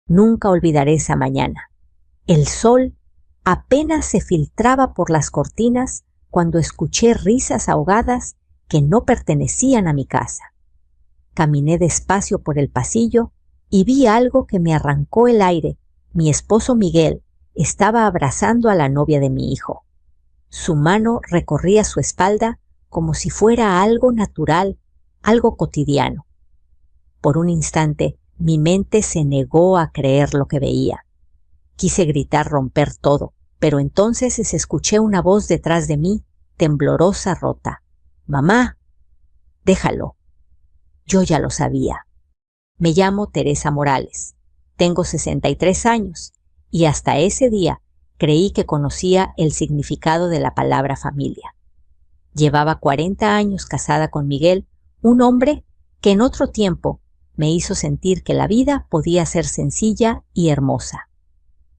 Nunca olvidaré esa mañana. El sol apenas se filtraba por las cortinas cuando escuché risas ahogadas que no pertenecían a mi casa. Caminé despacio por el pasillo y vi algo que me arrancó el aire. Mi esposo Miguel estaba abrazando a la novia de mi hijo. Su mano recorría su espalda como si fuera algo natural, algo cotidiano. Por un instante, mi mente se negó a creer lo que veía. Quise gritar, romper todo, pero entonces escuché una voz detrás de mí, temblorosa, rota. «Mamá, déjalo». Yo ya lo sabía. Me llamo Teresa Morales. Tengo 63 años y hasta ese día creí que conocía el significado de la palabra familia. Llevaba 40 años casada con Miguel, un hombre que en otro tiempo me hizo sentir que la vida podía ser sencilla y hermosa.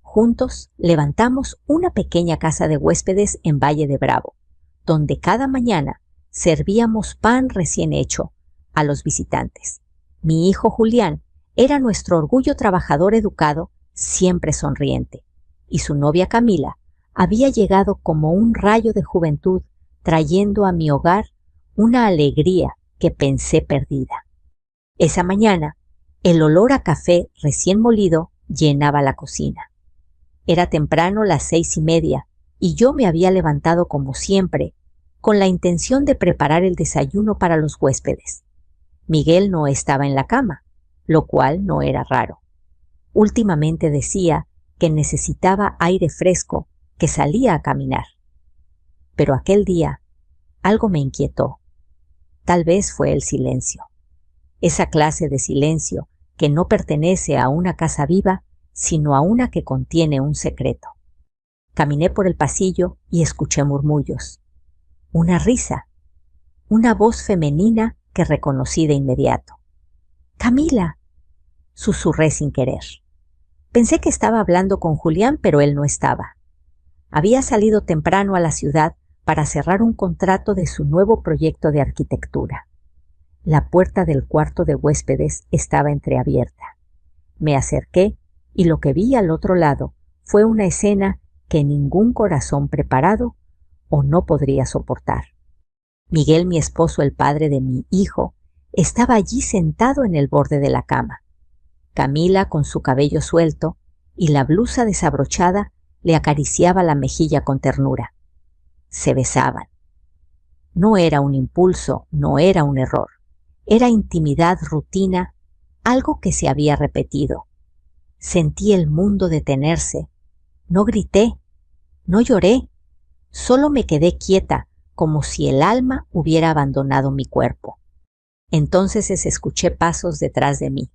Juntos levantamos una pequeña casa de huéspedes en Valle de Bravo, donde cada mañana servíamos pan recién hecho a los visitantes. Mi hijo Julián era nuestro orgullo trabajador educado, siempre sonriente, y su novia Camila había llegado como un rayo de juventud, trayendo a mi hogar una alegría que pensé perdida. Esa mañana, el olor a café recién molido llenaba la cocina. Era temprano, las 6:30, y yo me había levantado como siempre, con la intención de preparar el desayuno para los huéspedes. Miguel no estaba en la cama, lo cual no era raro. Últimamente decía que necesitaba aire fresco, que salía a caminar. Pero aquel día algo me inquietó. Tal vez fue el silencio. Esa clase de silencio que no pertenece a una casa viva, sino a una que contiene un secreto. Caminé por el pasillo y escuché murmullos. Una risa. Una voz femenina que reconocí de inmediato. «Camila», susurré sin querer. Pensé que estaba hablando con Julián, pero él no estaba. Había salido temprano a la ciudad para cerrar un contrato de su nuevo proyecto de arquitectura. La puerta del cuarto de huéspedes estaba entreabierta. Me acerqué y lo que vi al otro lado fue una escena que ningún corazón preparado o no podría soportar. Miguel, mi esposo, el padre de mi hijo, estaba allí sentado en el borde de la cama. Camila, con su cabello suelto y la blusa desabrochada, le acariciaba la mejilla con ternura. Se besaban. No era un impulso, no era un error. Era intimidad, rutina, algo que se había repetido. Sentí el mundo detenerse. No grité, no lloré, solo me quedé quieta, como si el alma hubiera abandonado mi cuerpo. Entonces escuché pasos detrás de mí.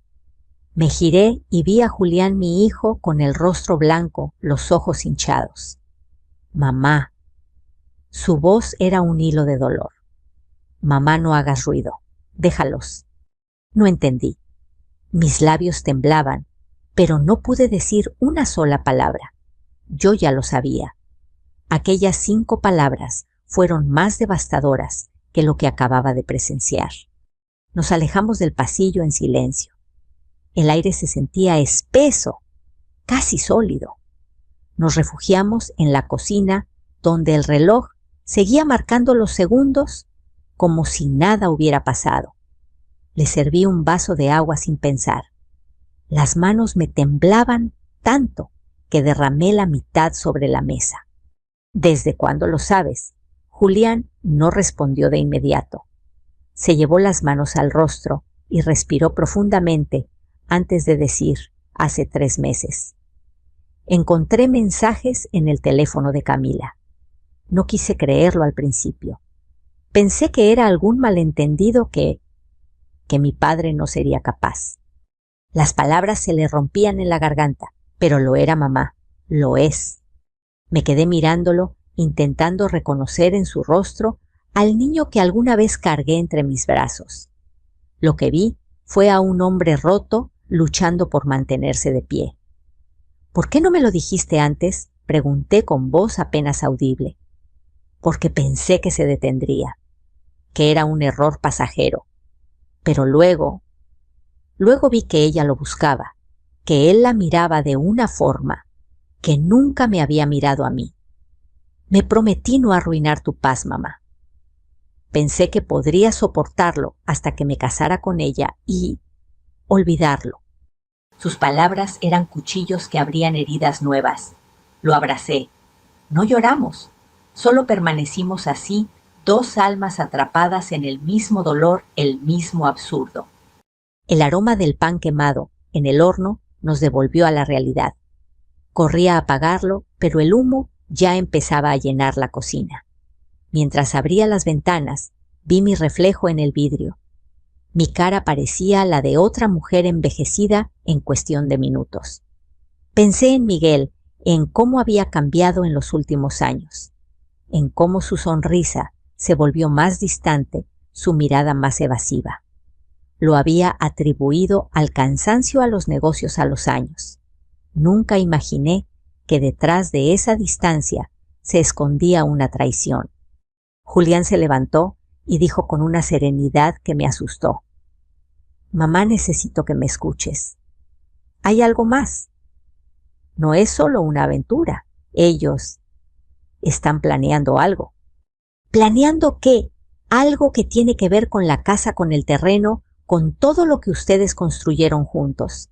Me giré y vi a Julián, mi hijo, con el rostro blanco, los ojos hinchados. «Mamá». Su voz era un hilo de dolor. «Mamá, no hagas ruido. Déjalos». No entendí. Mis labios temblaban, pero no pude decir una sola palabra. Yo ya lo sabía. Aquellas 5 palabras fueron más devastadoras que lo que acababa de presenciar. Nos alejamos del pasillo en silencio. El aire se sentía espeso, casi sólido. Nos refugiamos en la cocina, donde el reloj seguía marcando los segundos como si nada hubiera pasado. Le serví un vaso de agua sin pensar. Las manos me temblaban tanto que derramé la mitad sobre la mesa. «¿Desde cuándo lo sabes?». Julián no respondió de inmediato. Se llevó las manos al rostro y respiró profundamente antes de decir: «Hace 3 meses». Encontré mensajes en el teléfono de Camila. No quise creerlo al principio. Pensé que era algún malentendido que mi padre no sería capaz. Las palabras se le rompían en la garganta, pero lo era mamá, lo es. Me quedé mirándolo, intentando reconocer en su rostro al niño que alguna vez cargué entre mis brazos. Lo que vi fue a un hombre roto luchando por mantenerse de pie. «¿Por qué no me lo dijiste antes?», pregunté con voz apenas audible. «Porque pensé que se detendría, que era un error pasajero. Pero luego vi que ella lo buscaba, que él la miraba de una forma que nunca me había mirado a mí. Me prometí no arruinar tu paz, mamá. Pensé que podría soportarlo hasta que me casara con ella y olvidarlo. Sus palabras eran cuchillos que abrían heridas nuevas. Lo abracé. No lloramos. Solo permanecimos así, dos almas atrapadas en el mismo dolor, el mismo absurdo. El aroma del pan quemado en el horno nos devolvió a la realidad. Corrí a apagarlo, pero el humo ya empezaba a llenar la cocina. Mientras abría las ventanas, vi mi reflejo en el vidrio. Mi cara parecía la de otra mujer envejecida en cuestión de minutos. Pensé en Miguel, en cómo había cambiado en los últimos años, en cómo su sonrisa se volvió más distante, su mirada más evasiva. Lo había atribuido al cansancio, a los negocios, a los años. Nunca imaginé que detrás de esa distancia se escondía una traición. Julián se levantó y dijo con una serenidad que me asustó: «Mamá, necesito que me escuches. Hay algo más. No es solo una aventura. Ellos están planeando algo». ¿Planeando qué? Algo que tiene que ver con la casa, con el terreno, con todo lo que ustedes construyeron juntos.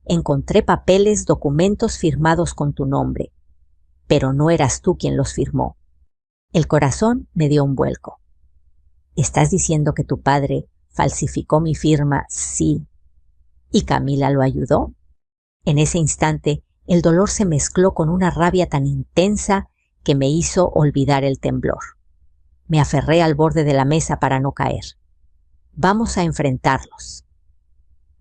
Encontré papeles, documentos firmados con tu nombre, pero no eras tú quien los firmó. El corazón me dio un vuelco. ¿Estás diciendo que tu padre falsificó mi firma? Sí. ¿Y Camila lo ayudó? En ese instante, el dolor se mezcló con una rabia tan intensa que me hizo olvidar el temblor. Me aferré al borde de la mesa para no caer. Vamos a enfrentarlos.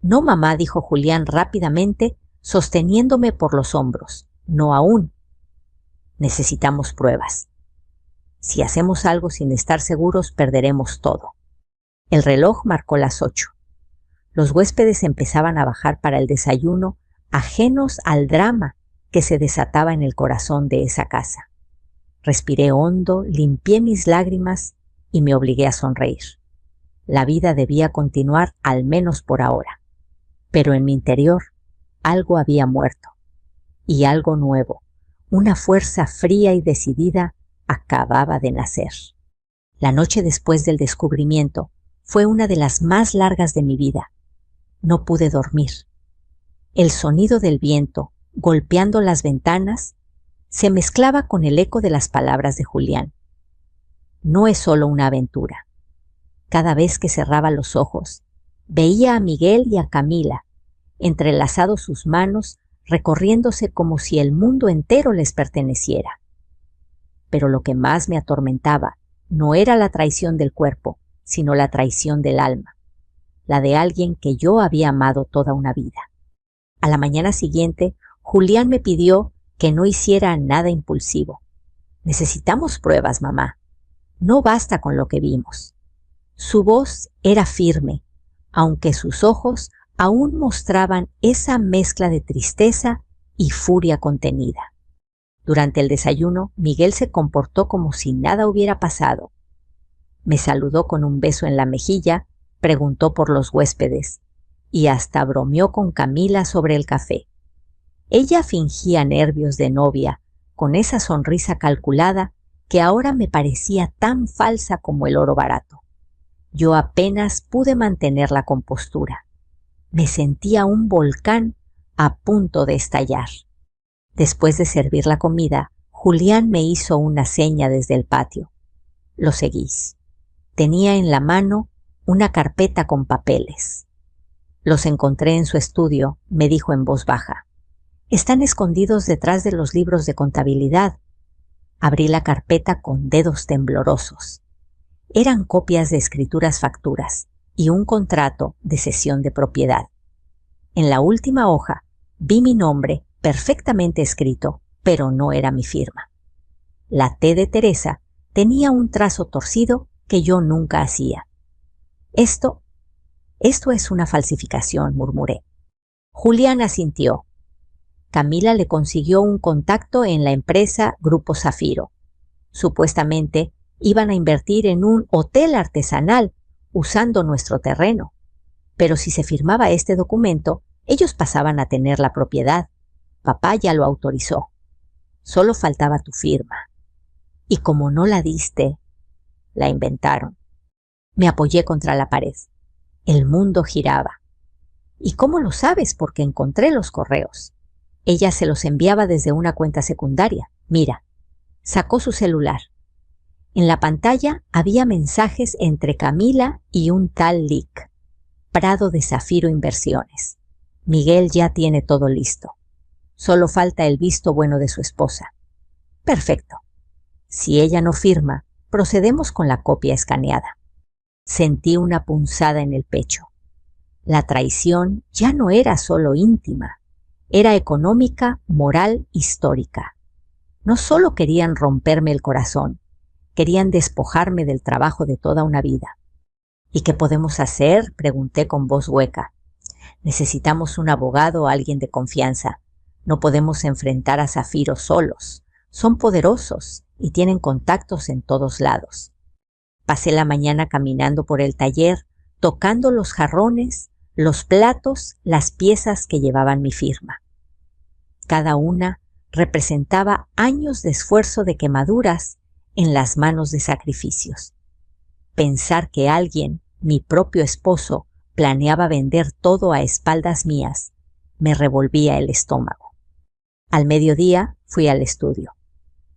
No, mamá, dijo Julián rápidamente, sosteniéndome por los hombros. No aún. Necesitamos pruebas. Si hacemos algo sin estar seguros, perderemos todo. El reloj marcó las 8. Los huéspedes empezaban a bajar para el desayuno, ajenos al drama que se desataba en el corazón de esa casa. Respiré hondo, limpié mis lágrimas y me obligué a sonreír. La vida debía continuar, al menos por ahora. Pero en mi interior algo había muerto. Y algo nuevo, una fuerza fría y decidida, acababa de nacer. La noche después del descubrimiento fue una de las más largas de mi vida. No pude dormir. El sonido del viento golpeando las ventanas se mezclaba con el eco de las palabras de Julián. No es solo una aventura. Cada vez que cerraba los ojos, veía a Miguel y a Camila, entrelazados sus manos, recorriéndose como si el mundo entero les perteneciera. Pero lo que más me atormentaba no era la traición del cuerpo, sino la traición del alma, la de alguien que yo había amado toda una vida. A la mañana siguiente, Julián me pidió que no hiciera nada impulsivo. Necesitamos pruebas, mamá. No basta con lo que vimos. Su voz era firme, aunque sus ojos aún mostraban esa mezcla de tristeza y furia contenida. Durante el desayuno, Miguel se comportó como si nada hubiera pasado. Me saludó con un beso en la mejilla, preguntó por los huéspedes y hasta bromeó con Camila sobre el café. Ella fingía nervios de novia, con esa sonrisa calculada que ahora me parecía tan falsa como el oro barato. Yo apenas pude mantener la compostura. Me sentía un volcán a punto de estallar. Después de servir la comida, Julián me hizo una seña desde el patio. Lo seguís. Tenía en la mano una carpeta con papeles. Los encontré en su estudio, me dijo en voz baja. Están escondidos detrás de los libros de contabilidad. Abrí la carpeta con dedos temblorosos. Eran copias de escrituras facturas y un contrato de cesión de propiedad. En la última hoja vi mi nombre perfectamente escrito, pero no era mi firma. La T de Teresa tenía un trazo torcido que yo nunca hacía. Esto es una falsificación, murmuré. Julián asintió. Camila le consiguió un contacto en la empresa Grupo Zafiro. Supuestamente iban a invertir en un hotel artesanal usando nuestro terreno. Pero si se firmaba este documento, Ellos pasaban a tener la propiedad. Papá ya lo autorizó. Solo faltaba tu firma. Y como no la diste, la inventaron. Me apoyé contra la pared. El mundo giraba. ¿Y cómo lo sabes? Porque encontré los correos. Ella se los enviaba desde una cuenta secundaria. Mira, sacó su celular. En la pantalla había mensajes entre Camila y un tal Lick. Prado de Zafiro Inversiones. Miguel ya tiene todo listo. Solo falta el visto bueno de su esposa. Perfecto. Si ella no firma, procedemos con la copia escaneada. Sentí una punzada en el pecho. La traición ya no era solo íntima, era económica, moral, histórica. No solo querían romperme el corazón, querían despojarme del trabajo de toda una vida. ¿Y qué podemos hacer?, pregunté con voz hueca. Necesitamos un abogado o alguien de confianza. No podemos enfrentar a Zafiro solos. Son poderosos y tienen contactos en todos lados. Pasé la mañana caminando por el taller, tocando los jarrones, los platos, las piezas que llevaban mi firma. Cada una representaba años de esfuerzo de quemaduras en las manos de sacrificios. Pensar que alguien, mi propio esposo, planeaba vender todo a espaldas mías, me revolvía el estómago. Al mediodía fui al estudio.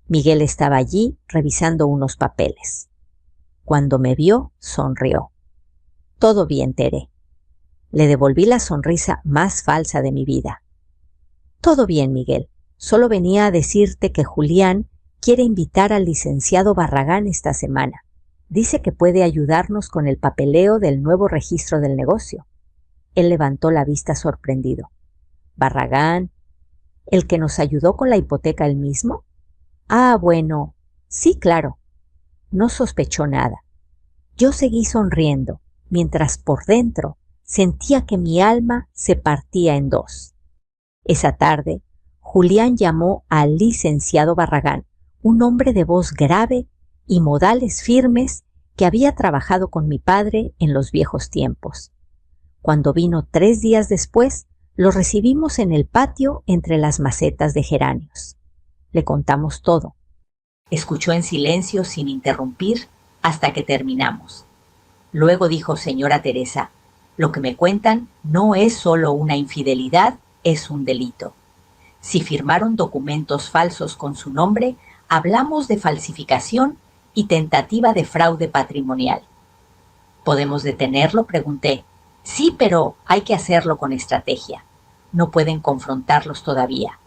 Miguel estaba allí revisando unos papeles. Cuando me vio, sonrió. Todo bien, Tere. Le devolví la sonrisa más falsa de mi vida. Todo bien, Miguel. Solo venía a decirte que Julián quiere invitar al licenciado Barragán esta semana. Dice que puede ayudarnos con el papeleo del nuevo registro del negocio. Él levantó la vista sorprendido. ¿Barragán? ¿El que nos ayudó con la hipoteca él mismo? Ah, bueno. Sí, claro. No sospechó nada. Yo seguí sonriendo, mientras por dentro sentía que mi alma se partía en dos. Esa tarde, Julián llamó al licenciado Barragán, un hombre de voz grave y modales firmes que había trabajado con mi padre en los viejos tiempos. Cuando vino 3 días después, lo recibimos en el patio entre las macetas de geranios. Le contamos todo. Escuchó en silencio sin interrumpir hasta que terminamos. Luego dijo: señora Teresa, lo que me cuentan no es solo una infidelidad, es un delito. Si firmaron documentos falsos con su nombre, hablamos de falsificación y tentativa de fraude patrimonial. ¿Podemos detenerlo?, pregunté. Sí, pero hay que hacerlo con estrategia. No pueden confrontarlos todavía.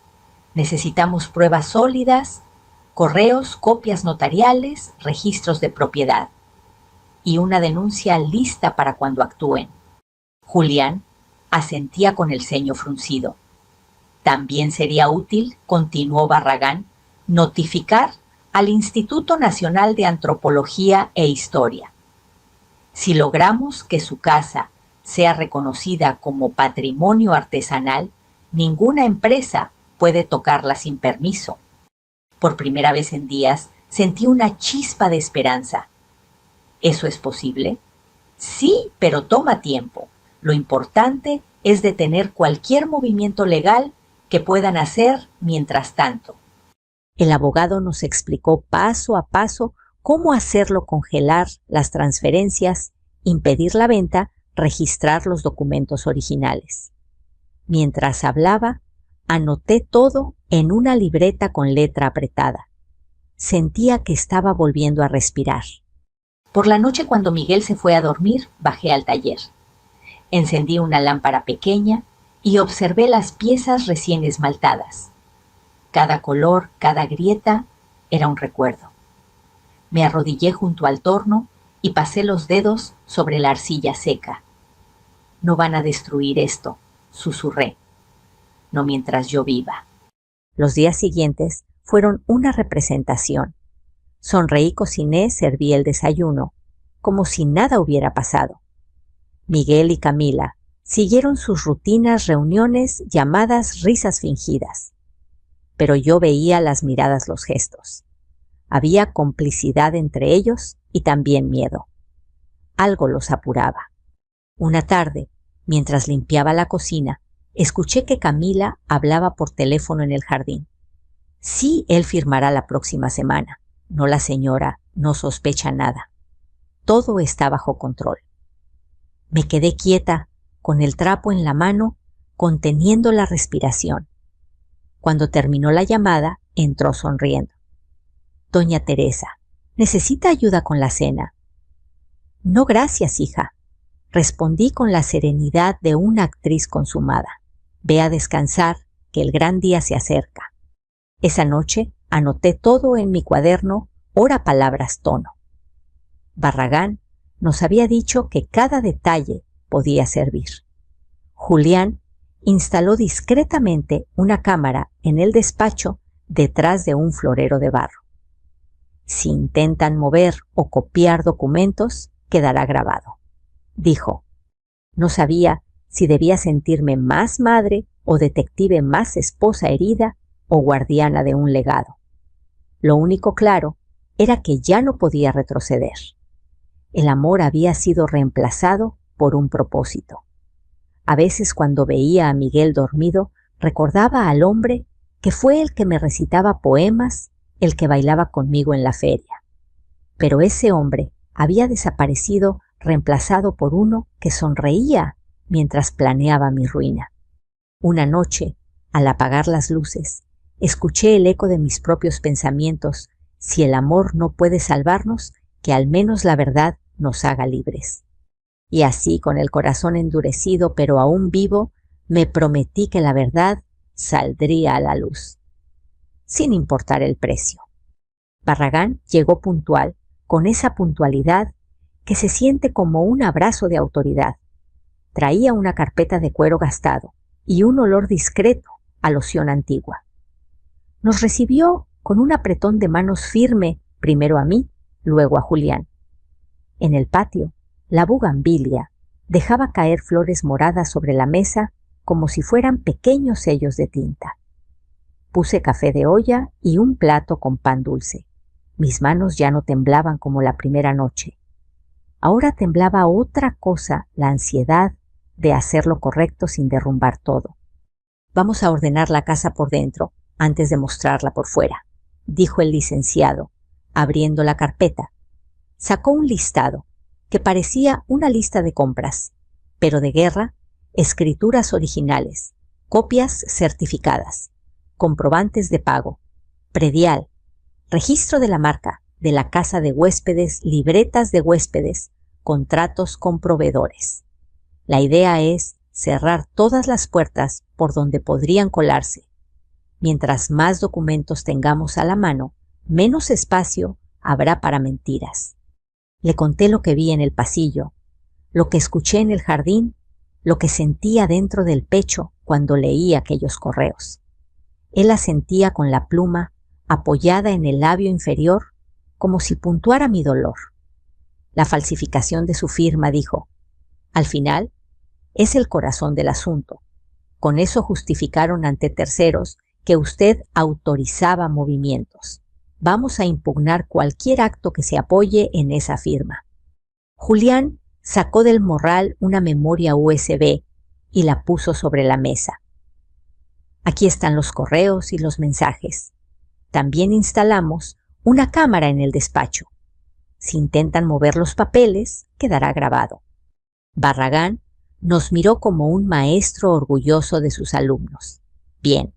Necesitamos pruebas sólidas, correos, copias notariales, registros de propiedad y una denuncia lista para cuando actúen. Julián asentía con el ceño fruncido. También sería útil, continuó Barragán, notificar al Instituto Nacional de Antropología e Historia. Si logramos que su casa sea reconocida como patrimonio artesanal, ninguna empresa puede tocarla sin permiso. Por primera vez en días sentí una chispa de esperanza. ¿Eso es posible? Sí, pero toma tiempo. Lo importante es detener cualquier movimiento legal que puedan hacer mientras tanto. El abogado nos explicó paso a paso cómo hacerlo congelar las transferencias, impedir la venta, registrar los documentos originales. Mientras hablaba, anoté todo en una libreta con letra apretada. Sentía que estaba volviendo a respirar. Por la noche, cuando Miguel se fue a dormir, bajé al taller. Encendí una lámpara pequeña y observé las piezas recién esmaltadas. Cada color, cada grieta era un recuerdo. Me arrodillé junto al torno y pasé los dedos sobre la arcilla seca. No van a destruir esto, susurré. No mientras yo viva. Los días siguientes fueron una representación. Sonreí, cociné, serví el desayuno, como si nada hubiera pasado. Miguel y Camila siguieron sus rutinas reuniones llamadas risas fingidas. Pero yo veía las miradas, los gestos. Había complicidad entre ellos y también miedo. Algo los apuraba. Una tarde, mientras limpiaba la cocina, escuché que Camila hablaba por teléfono en el jardín. Sí, él firmará la próxima semana. No, la señora no sospecha nada. Todo está bajo control. Me quedé quieta, con el trapo en la mano, conteniendo la respiración. Cuando terminó la llamada, entró sonriendo. Doña Teresa, ¿necesita ayuda con la cena? No, gracias, hija, respondí con la serenidad de una actriz consumada. Ve a descansar, que el gran día se acerca. Esa noche anoté todo en mi cuaderno, hora, palabras, tono. Barragán nos había dicho que cada detalle podía servir. Julián instaló discretamente una cámara en el despacho detrás de un florero de barro. Si intentan mover o copiar documentos, quedará grabado, dijo. No sabía si debía sentirme más madre o detective más esposa herida o guardiana de un legado. Lo único claro era que ya no podía retroceder. El amor había sido reemplazado por un propósito. A veces, cuando veía a Miguel dormido, recordaba al hombre que fue el que me recitaba poemas, el que bailaba conmigo en la feria. Pero ese hombre había desaparecido, reemplazado por uno que sonreía mientras planeaba mi ruina. Una noche, al apagar las luces, escuché el eco de mis propios pensamientos: si el amor no puede salvarnos, que al menos la verdad nos haga libres. Y así, con el corazón endurecido pero aún vivo, me prometí que la verdad saldría a la luz, sin importar el precio. Barragán llegó puntual, con esa puntualidad que se siente como un abrazo de autoridad. Traía una carpeta de cuero gastado y un olor discreto a loción antigua. Nos recibió con un apretón de manos firme, primero a mí, luego a Julián. En el patio, la bugambilia dejaba caer flores moradas sobre la mesa como si fueran pequeños sellos de tinta. Puse café de olla y un plato con pan dulce. Mis manos ya no temblaban como la primera noche. Ahora temblaba otra cosa, la ansiedad de hacer lo correcto sin derrumbar todo. Vamos a ordenar la casa por dentro antes de mostrarla por fuera, dijo el licenciado, abriendo la carpeta. Sacó un listado que parecía una lista de compras, pero de guerra: escrituras originales, copias certificadas, comprobantes de pago, predial, registro de la marca, de la casa de huéspedes, libretas de huéspedes, contratos con proveedores. La idea es cerrar todas las puertas por donde podrían colarse. Mientras más documentos tengamos a la mano, menos espacio habrá para mentiras. Le conté lo que vi en el pasillo, lo que escuché en el jardín, lo que sentía dentro del pecho cuando leí aquellos correos. Él asentía con la pluma apoyada en el labio inferior, como si puntuara mi dolor. La falsificación de su firma, dijo. Al final, es el corazón del asunto. Con eso justificaron ante terceros que usted autorizaba movimientos. Vamos a impugnar cualquier acto que se apoye en esa firma. Julián sacó del morral una memoria USB y la puso sobre la mesa. Aquí están los correos y los mensajes. También instalamos una cámara en el despacho. Si intentan mover los papeles, quedará grabado. Barragán nos miró como un maestro orgulloso de sus alumnos. Bien.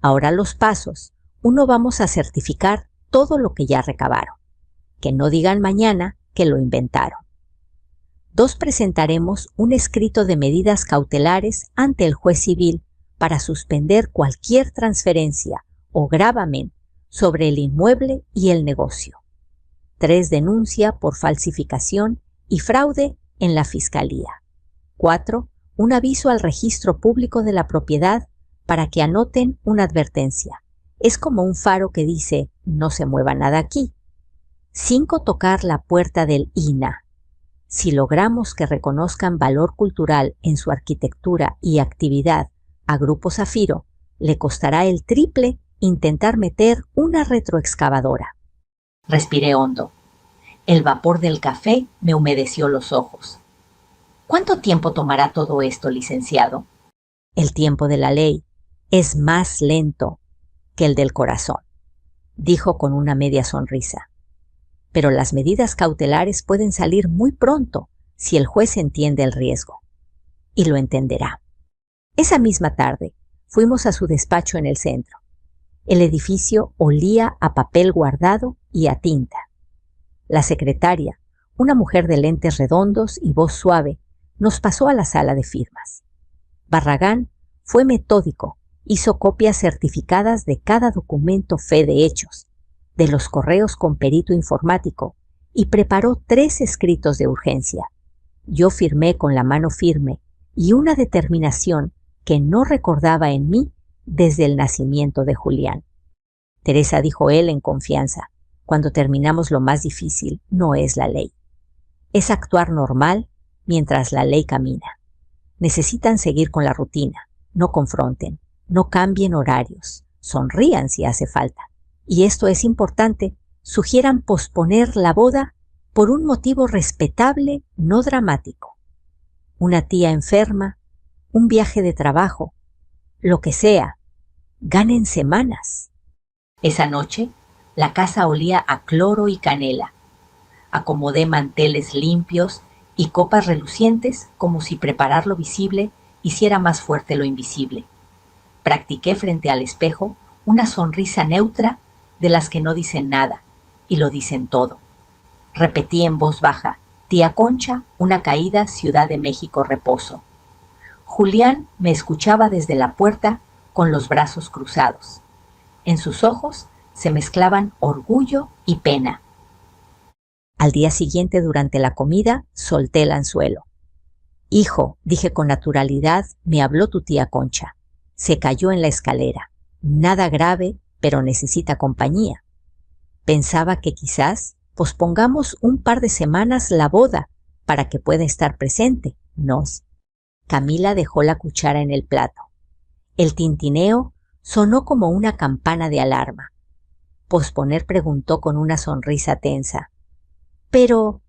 Ahora los pasos. Uno, vamos a certificar todo lo que ya recabaron. Que no digan mañana que lo inventaron. 2, presentaremos un escrito de medidas cautelares ante el juez civil para suspender cualquier transferencia o gravamen sobre el inmueble y el negocio. 3, denuncia por falsificación y fraude en la Fiscalía. 4, un aviso al registro público de la propiedad para que anoten una advertencia. Es como un faro que dice: no se mueva nada aquí. 5, tocar la puerta del INAH. Si logramos que reconozcan valor cultural en su arquitectura y actividad a Grupo Zafiro, le costará el triple intentar meter una retroexcavadora. Respiré hondo. El vapor del café me humedeció los ojos. ¿Cuánto tiempo tomará todo esto, licenciado? El tiempo de la ley es más lento que el del corazón, dijo con una media sonrisa. Pero las medidas cautelares pueden salir muy pronto si el juez entiende el riesgo. Y lo entenderá. Esa misma tarde fuimos a su despacho en el centro. El edificio olía a papel guardado y a tinta. La secretaria, una mujer de lentes redondos y voz suave, nos pasó a la sala de firmas. Barragán fue metódico, hizo copias certificadas de cada documento fe de hechos, de los correos con perito informático, y preparó 3 escritos de urgencia. Yo firmé con la mano firme y una determinación que no recordaba en mí desde el nacimiento de Julián. Teresa, dijo él en confianza, cuando terminamos lo más difícil no es la ley. Es actuar normal mientras la ley camina. Necesitan seguir con la rutina, no confronten, no cambien horarios, sonrían si hace falta. Y esto es importante, sugieran posponer la boda por un motivo respetable, no dramático. Una tía enferma, un viaje de trabajo, lo que sea, ganen semanas. Esa noche, la casa olía a cloro y canela. Acomodé manteles limpios y copas relucientes como si preparar lo visible hiciera más fuerte lo invisible. Practiqué frente al espejo una sonrisa neutra de las que no dicen nada y lo dicen todo. Repetí en voz baja: tía Concha, una caída, Ciudad de México, reposo. Julián me escuchaba desde la puerta con los brazos cruzados. En sus ojos se mezclaban orgullo y pena. Al día siguiente, durante la comida, solté el anzuelo. Hijo, dije con naturalidad, me habló tu tía Concha. Se cayó en la escalera. Nada grave, pero necesita compañía. Pensaba que quizás pospongamos un par de semanas la boda para que pueda estar presente. Camila dejó la cuchara en el plato. El tintineo sonó como una campana de alarma. Posponer, preguntó con una sonrisa tensa. Pero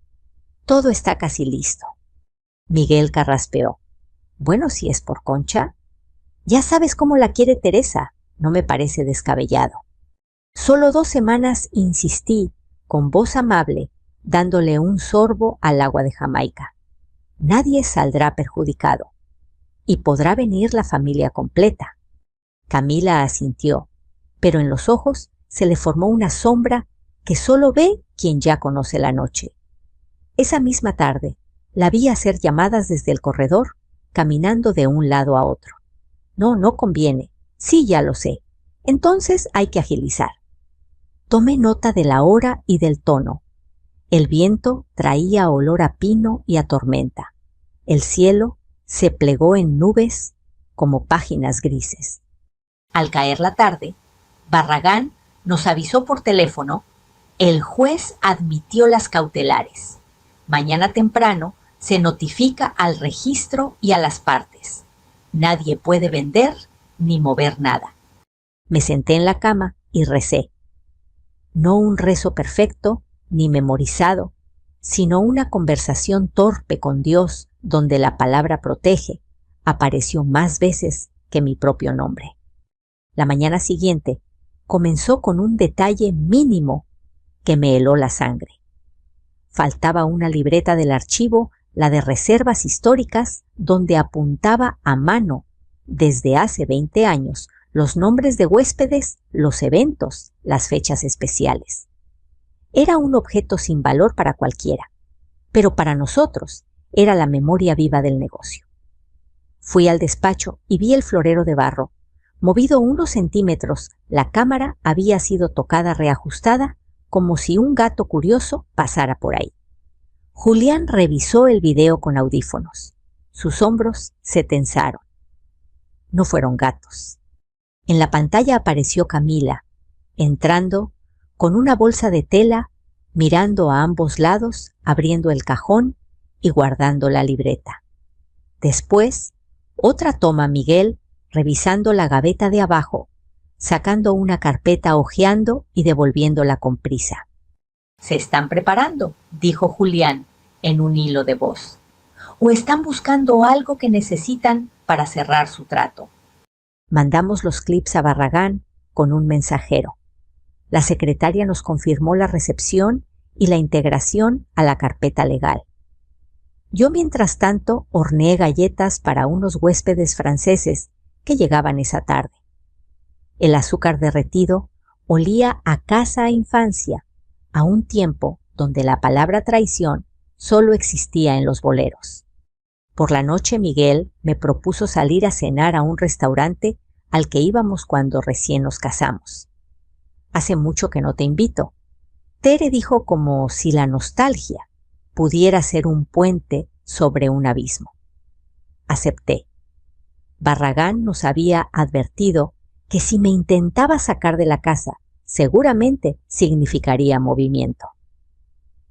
todo está casi listo. Miguel carraspeó. Bueno, si es por Concha. Ya sabes cómo la quiere Teresa. No me parece descabellado. Solo 2 semanas, insistí, con voz amable, dándole un sorbo al agua de Jamaica. Nadie saldrá perjudicado. Y podrá venir la familia completa. Camila asintió, pero en los ojos se le formó una sombra que solo ve quien ya conoce la noche. Esa misma tarde la vi hacer llamadas desde el corredor, caminando de un lado a otro. No conviene. Sí, ya lo sé. Entonces hay que agilizar. Tomé nota de la hora y del tono. El viento traía olor a pino y a tormenta. El cielo se plegó en nubes como páginas grises. Al caer la tarde, Barragán nos avisó por teléfono: el juez admitió las cautelares. Mañana temprano se notifica al registro y a las partes. Nadie puede vender ni mover nada. Me senté en la cama y recé. No un rezo perfecto ni memorizado, sino una conversación torpe con Dios donde la palabra protege apareció más veces que mi propio nombre. La mañana siguiente comenzó con un detalle mínimo que me heló la sangre. Faltaba una libreta del archivo, la de reservas históricas, donde apuntaba a mano, desde hace 20 años, los nombres de huéspedes, los eventos, las fechas especiales. Era un objeto sin valor para cualquiera, pero para nosotros era la memoria viva del negocio. Fui al despacho y vi el florero de barro. Movido unos centímetros, la cámara había sido tocada reajustada como si un gato curioso pasara por ahí. Julián revisó el video con audífonos. Sus hombros se tensaron. No fueron gatos. En la pantalla apareció Camila, entrando con una bolsa de tela, mirando a ambos lados, abriendo el cajón y guardando la libreta. Después, otra toma Miguel, revisando la gaveta de abajo, sacando una carpeta, hojeando y devolviéndola con prisa. «Se están preparando», dijo Julián en un hilo de voz. «¿O están buscando algo que necesitan para cerrar su trato. Mandamos los clips a Barragán con un mensajero. La secretaria nos confirmó la recepción y la integración a la carpeta legal. Yo, mientras tanto, horneé galletas para unos huéspedes franceses que llegaban esa tarde. El azúcar derretido olía a casa e infancia, a un tiempo donde la palabra traición solo existía en los boleros. Por la noche Miguel me propuso salir a cenar a un restaurante al que íbamos cuando recién nos casamos. Hace mucho que no te invito. Tere dijo como si la nostalgia pudiera ser un puente sobre un abismo. Acepté. Barragán nos había advertido que si me intentaba sacar de la casa, seguramente significaría movimiento.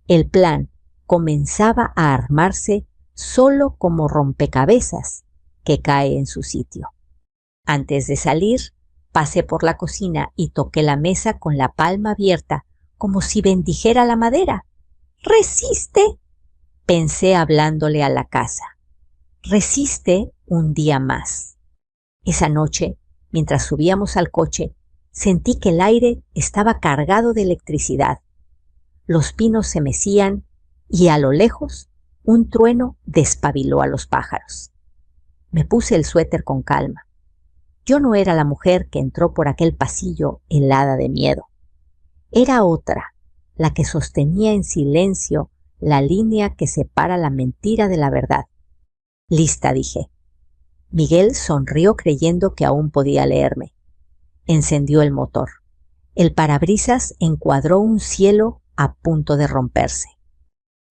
El plan comenzaba a armarse solo como rompecabezas que cae en su sitio. Antes de salir, pasé por la cocina y toqué la mesa con la palma abierta como si bendijera la madera. ¡Resiste!, pensé hablándole a la casa. Resiste un día más. Esa noche, mientras subíamos al coche, sentí que el aire estaba cargado de electricidad. Los pinos se mecían y a lo lejos un trueno despabiló a los pájaros. Me puse el suéter con calma. Yo no era la mujer que entró por aquel pasillo helada de miedo. Era otra, la que sostenía en silencio la línea que separa la mentira de la verdad. Lista, dije. Miguel sonrió creyendo que aún podía leerme. Encendió el motor. El parabrisas encuadró un cielo a punto de romperse.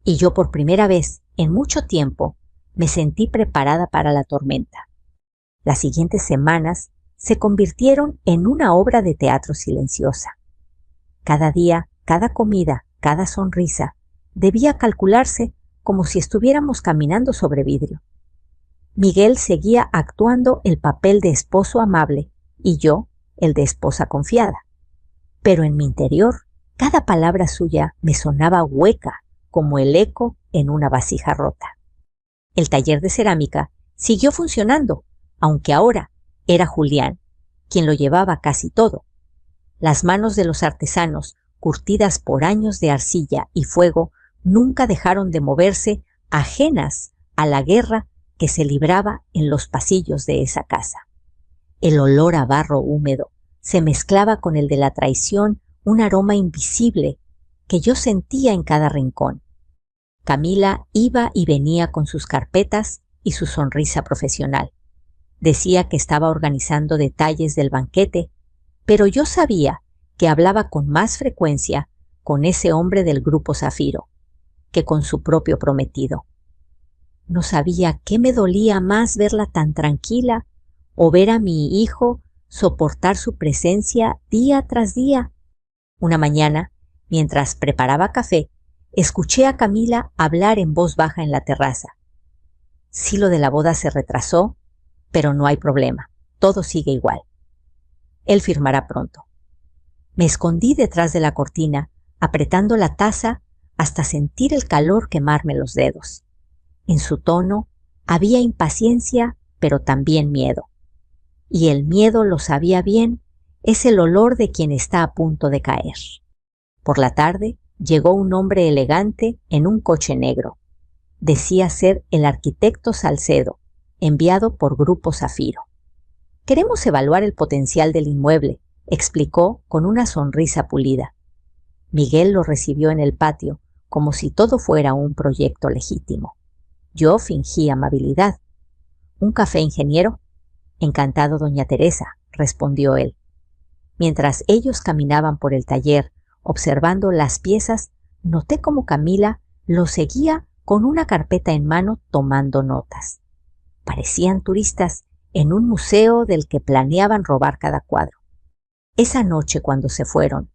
Y yo por primera vez en mucho tiempo me sentí preparada para la tormenta. Las siguientes semanas se convirtieron en una obra de teatro silenciosa. Cada día, cada comida, cada sonrisa debía calcularse como si estuviéramos caminando sobre vidrio. Miguel seguía actuando el papel de esposo amable y yo el de esposa confiada. Pero en mi interior, cada palabra suya me sonaba hueca como el eco en una vasija rota. El taller de cerámica siguió funcionando, aunque ahora era Julián quien lo llevaba casi todo. Las manos de los artesanos, curtidas por años de arcilla y fuego, nunca dejaron de moverse, ajenas a la guerra que se libraba en los pasillos de esa casa. El olor a barro húmedo se mezclaba con el de la traición, un aroma invisible que yo sentía en cada rincón. Camila iba y venía con sus carpetas y su sonrisa profesional. Decía que estaba organizando detalles del banquete, pero yo sabía que hablaba con más frecuencia con ese hombre del Grupo Zafiro que con su propio prometido. No sabía qué me dolía más, verla tan tranquila o ver a mi hijo soportar su presencia día tras día. Una mañana, mientras preparaba café, escuché a Camila hablar en voz baja en la terraza. Sí, lo de la boda se retrasó, pero no hay problema, todo sigue igual. Él firmará pronto. Me escondí detrás de la cortina, apretando la taza hasta sentir el calor quemarme los dedos. En su tono había impaciencia, pero también miedo. Y el miedo, lo sabía bien, es el olor de quien está a punto de caer. Por la tarde llegó un hombre elegante en un coche negro. Decía ser el arquitecto Salcedo, enviado por Grupo Zafiro. Queremos evaluar el potencial del inmueble, explicó con una sonrisa pulida. Miguel lo recibió en el patio, como si todo fuera un proyecto legítimo. Yo fingí amabilidad. ¿Un café, ingeniero? Encantado, doña Teresa, respondió él. Mientras ellos caminaban por el taller, observando las piezas, noté cómo Camila lo seguía con una carpeta en mano tomando notas. Parecían turistas en un museo del que planeaban robar cada cuadro. Esa noche, cuando se fueron,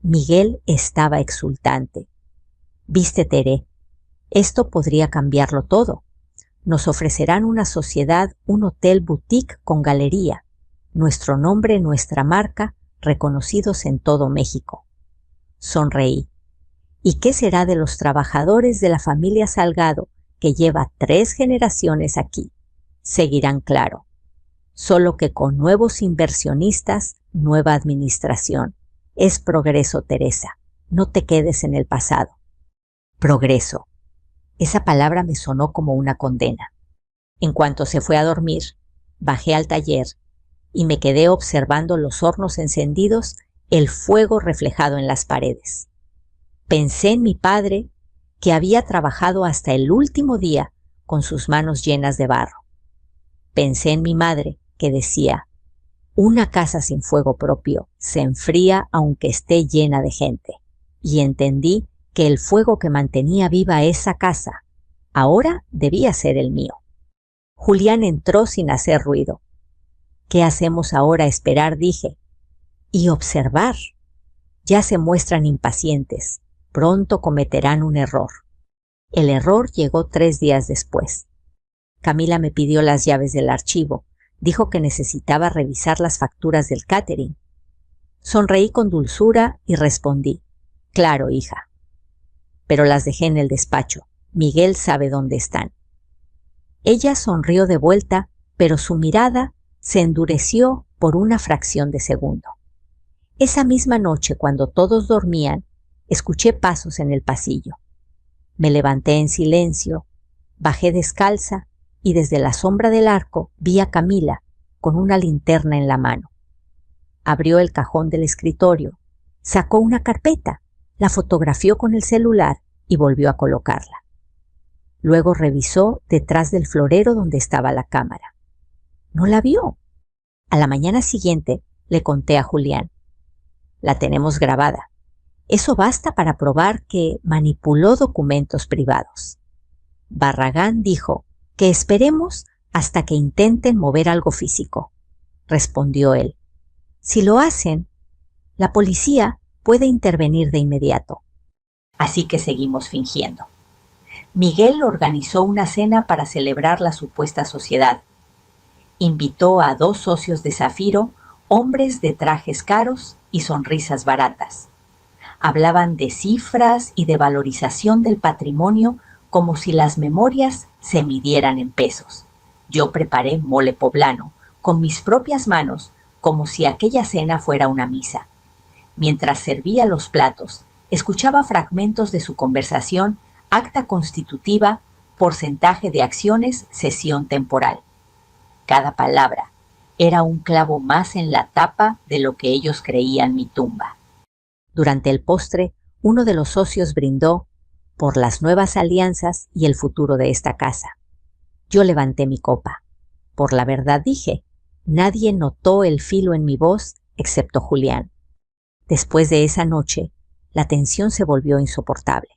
Miguel estaba exultante. «Viste, Tere, esto podría cambiarlo todo. Nos ofrecerán una sociedad, un hotel boutique con galería, nuestro nombre, nuestra marca, reconocidos en todo México». Sonreí. ¿Y qué será de los trabajadores de la familia Salgado que lleva 3 generaciones aquí? seguirán claro, solo que con nuevos inversionistas, nueva administración. Es progreso, Teresa. No te quedes en el pasado. Progreso. Esa palabra me sonó como una condena. En cuanto se fue a dormir, bajé al taller y me quedé observando los hornos encendidos, el fuego reflejado en las paredes. Pensé en mi padre, que había trabajado hasta el último día con sus manos llenas de barro. Pensé en mi madre, que decía: una casa sin fuego propio se enfría aunque esté llena de gente. Y entendí que el fuego que mantenía viva esa casa ahora debía ser el mío. Julián entró sin hacer ruido. ¿Qué hacemos ahora? Esperar, dije. Y observar. Ya se muestran impacientes. Pronto cometerán un error. El error llegó 3 días después. Camila me pidió las llaves del archivo. Dijo que necesitaba revisar las facturas del catering. Sonreí con dulzura y respondí: claro, hija. Pero las dejé en el despacho. Miguel sabe dónde están. Ella sonrió de vuelta, pero su mirada se endureció por una fracción de segundo. Esa misma noche, cuando todos dormían, escuché pasos en el pasillo. Me levanté en silencio, bajé descalza y desde la sombra del arco vi a Camila con una linterna en la mano. Abrió el cajón del escritorio, sacó una carpeta, la fotografió con el celular y volvió a colocarla. Luego revisó detrás del florero donde estaba la cámara. No la vio. A la mañana siguiente le conté a Julián: la tenemos grabada. Eso basta para probar que manipuló documentos privados. Barragán dijo que esperemos hasta que intenten mover algo físico. Respondió él: si lo hacen, la policía puede intervenir de inmediato. Así que seguimos fingiendo. Miguel organizó una cena para celebrar la supuesta sociedad. Invitó a 2 socios de Zafiro, hombres de trajes caros y sonrisas baratas. Hablaban de cifras y de valorización del patrimonio como si las memorias se midieran en pesos. Yo preparé mole poblano con mis propias manos, como si aquella cena fuera una misa. Mientras servía los platos, escuchaba fragmentos de su conversación: acta constitutiva, porcentaje de acciones, cesión temporal. Cada palabra era un clavo más en la tapa de lo que ellos creían mi tumba. Durante el postre, uno de los socios brindó por las nuevas alianzas y el futuro de esta casa. Yo levanté mi copa. Por la verdad, dije, nadie notó el filo en mi voz excepto Julián. Después de esa noche, la tensión se volvió insoportable.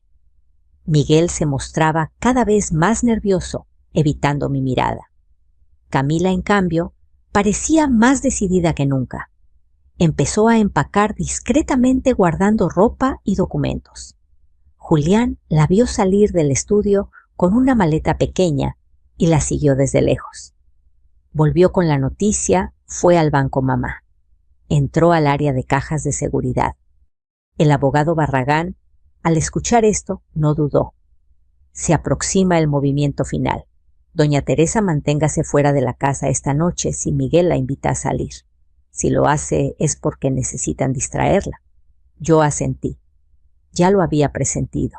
Miguel se mostraba cada vez más nervioso, evitando mi mirada. Camila, en cambio, parecía más decidida que nunca. Empezó a empacar discretamente, guardando ropa y documentos. Julián la vio salir del estudio con una maleta pequeña y la siguió desde lejos. Volvió con la noticia, fue al banco mamá. Entró al área de cajas de seguridad. El abogado Barragán, al escuchar esto, no dudó. Se aproxima el movimiento final. Doña Teresa, manténgase fuera de la casa esta noche si Miguel la invita a salir. Si lo hace es porque necesitan distraerla. Yo asentí. Ya lo había presentido.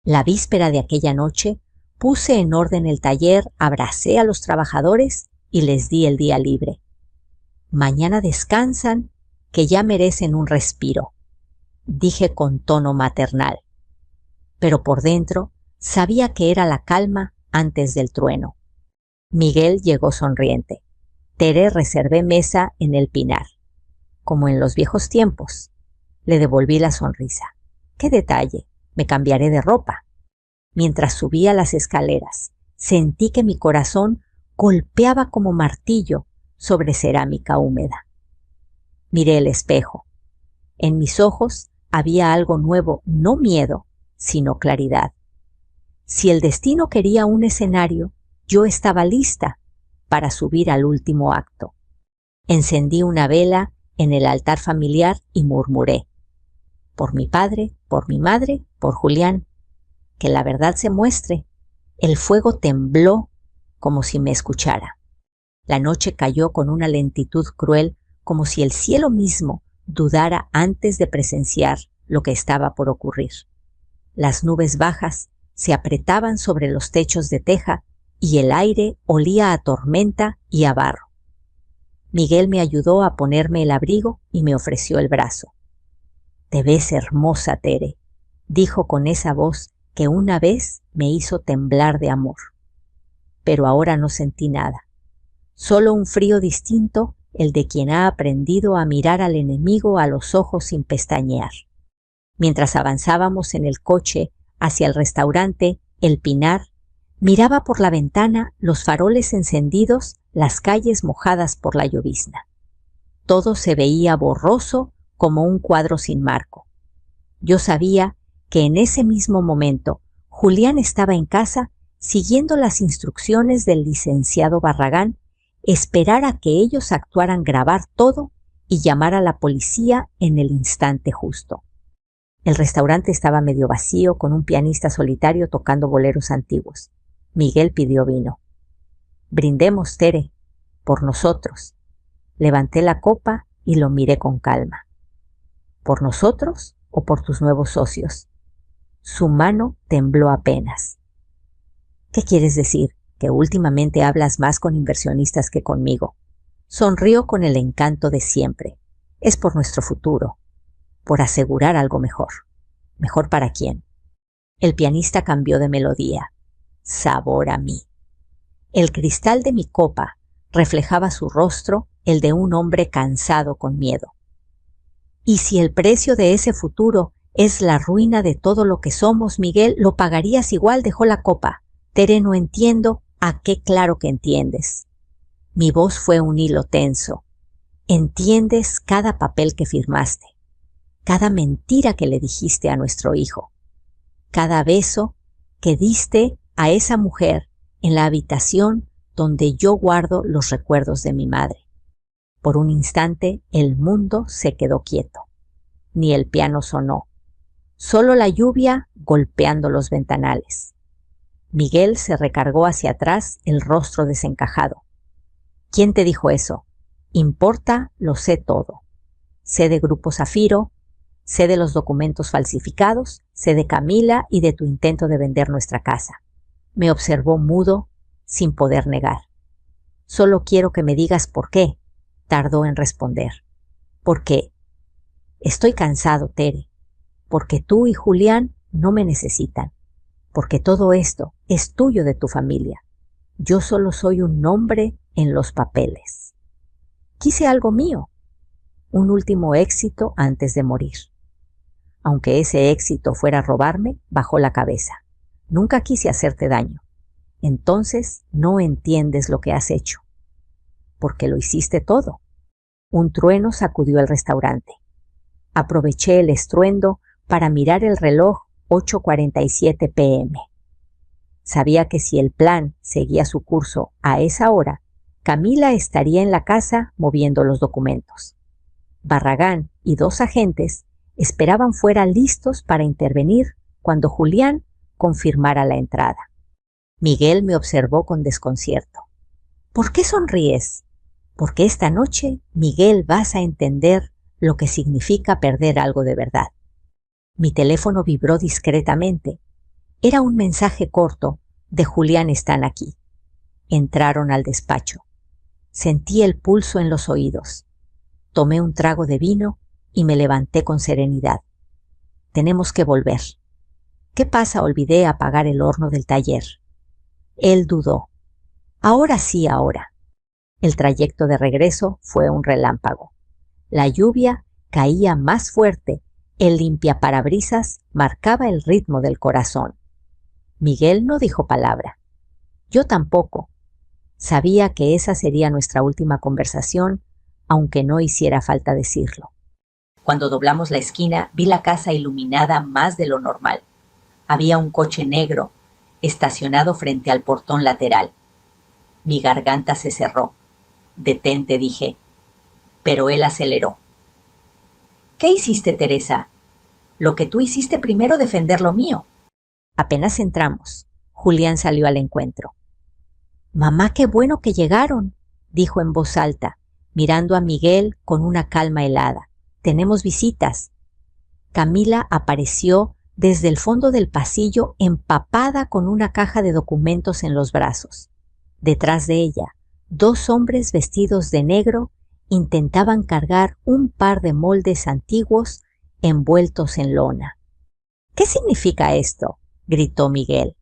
La víspera de aquella noche, puse en orden el taller, abracé a los trabajadores y les di el día libre. Mañana descansan, que ya merecen un respiro, dije con tono maternal. Pero por dentro sabía que era la calma antes del trueno. Miguel llegó sonriente. Tere, reservé mesa en el Pinar, como en los viejos tiempos. Le devolví la sonrisa. ¡Qué detalle! Me cambiaré de ropa. Mientras subía las escaleras, sentí que mi corazón golpeaba como martillo sobre cerámica húmeda. Miré el espejo. En mis ojos había algo nuevo, no miedo, sino claridad. Si el destino quería un escenario, yo estaba lista para subir al último acto. Encendí una vela en el altar familiar y murmuré: por mi padre, por mi madre, por Julián, que la verdad se muestre. El fuego tembló como si me escuchara. La noche cayó con una lentitud cruel, como si el cielo mismo dudara antes de presenciar lo que estaba por ocurrir. Las nubes bajas se apretaban sobre los techos de teja y el aire olía a tormenta y a barro. Miguel me ayudó a ponerme el abrigo y me ofreció el brazo. «Te ves hermosa, Tere», dijo con esa voz que una vez me hizo temblar de amor. Pero ahora no sentí nada, solo un frío distinto, el de quien ha aprendido a mirar al enemigo a los ojos sin pestañear. Mientras avanzábamos en el coche hacia el restaurante El Pinar, miraba por la ventana los faroles encendidos, las calles mojadas por la llovizna. Todo se veía borroso como un cuadro sin marco. Yo sabía que en ese mismo momento Julián estaba en casa siguiendo las instrucciones del licenciado Barragán, esperar a que ellos actuaran, grabar todo y llamar a la policía en el instante justo. El restaurante estaba medio vacío, con un pianista solitario tocando boleros antiguos. Miguel pidió vino. «Brindemos, Tere, por nosotros». Levanté la copa y lo miré con calma. «¿Por nosotros o por tus nuevos socios?» Su mano tembló apenas. «¿Qué quieres decir? ¿Que últimamente hablas más con inversionistas que conmigo?» Sonrió con el encanto de siempre. «Es por nuestro futuro, por asegurar algo mejor». «¿Mejor para quién?» El pianista cambió de melodía. «Sabor a mí». El cristal de mi copa reflejaba su rostro, el de un hombre cansado con miedo. «Y si el precio de ese futuro es la ruina de todo lo que somos, Miguel, lo pagarías igual». Dejó la copa. «Tere, no entiendo». «¿A qué claro que entiendes?» Mi voz fue un hilo tenso. «Entiendes cada papel que firmaste, cada mentira que le dijiste a nuestro hijo, cada beso que diste a esa mujer en la habitación donde yo guardo los recuerdos de mi madre». Por un instante el mundo se quedó quieto. Ni el piano sonó, solo la lluvia golpeando los ventanales. Miguel se recargó hacia atrás, el rostro desencajado. «¿Quién te dijo eso? Importa, lo sé todo. Sé de Grupo Zafiro, sé de los documentos falsificados, sé de Camila y de tu intento de vender nuestra casa». Me observó mudo, sin poder negar. «Solo quiero que me digas por qué», tardó en responder. «¿Por qué?» «Estoy cansado, Tere, porque tú y Julián no me necesitan, porque todo esto es tuyo, de tu familia. Yo solo soy un nombre en los papeles. Quise algo mío, un último éxito antes de morir. Aunque ese éxito fuera robarme, bajó la cabeza. Nunca quise hacerte daño. Entonces no entiendes lo que has hecho. Porque lo hiciste todo». Un trueno sacudió el restaurante. Aproveché el estruendo para mirar el reloj. 8:47 p.m. Sabía que si el plan seguía su curso a esa hora, Camila estaría en la casa moviendo los documentos. Barragán y 2 agentes esperaban fuera listos para intervenir cuando Julián confirmara la entrada. Miguel me observó con desconcierto. «¿Por qué sonríes?» «Porque esta noche, Miguel, vas a entender lo que significa perder algo de verdad». Mi teléfono vibró discretamente. Era un mensaje corto de «Julián están aquí». Entraron al despacho. Sentí el pulso en los oídos. Tomé un trago de vino y me levanté con serenidad. «Tenemos que volver». «¿Qué pasa? Olvidé apagar el horno del taller». Él dudó. «Ahora sí, ahora». El trayecto de regreso fue un relámpago. La lluvia caía más fuerte. El limpiaparabrisas marcaba el ritmo del corazón. Miguel no dijo palabra. Yo tampoco. Sabía que esa sería nuestra última conversación, aunque no hiciera falta decirlo. Cuando doblamos la esquina, vi la casa iluminada más de lo normal. Había un coche negro estacionado frente al portón lateral. Mi garganta se cerró. «Detente», dije. Pero él aceleró. «¿Qué hiciste, Teresa?» «Lo que tú hiciste primero, defender lo mío». Apenas entramos, Julián salió al encuentro. «Mamá, qué bueno que llegaron», dijo en voz alta, mirando a Miguel con una calma helada. «Tenemos visitas». Camila apareció desde el fondo del pasillo empapada con una caja de documentos en los brazos. Detrás de ella, 2 hombres vestidos de negro intentaban cargar un par de moldes antiguos envueltos en lona. «¿Qué significa esto?», gritó Miguel.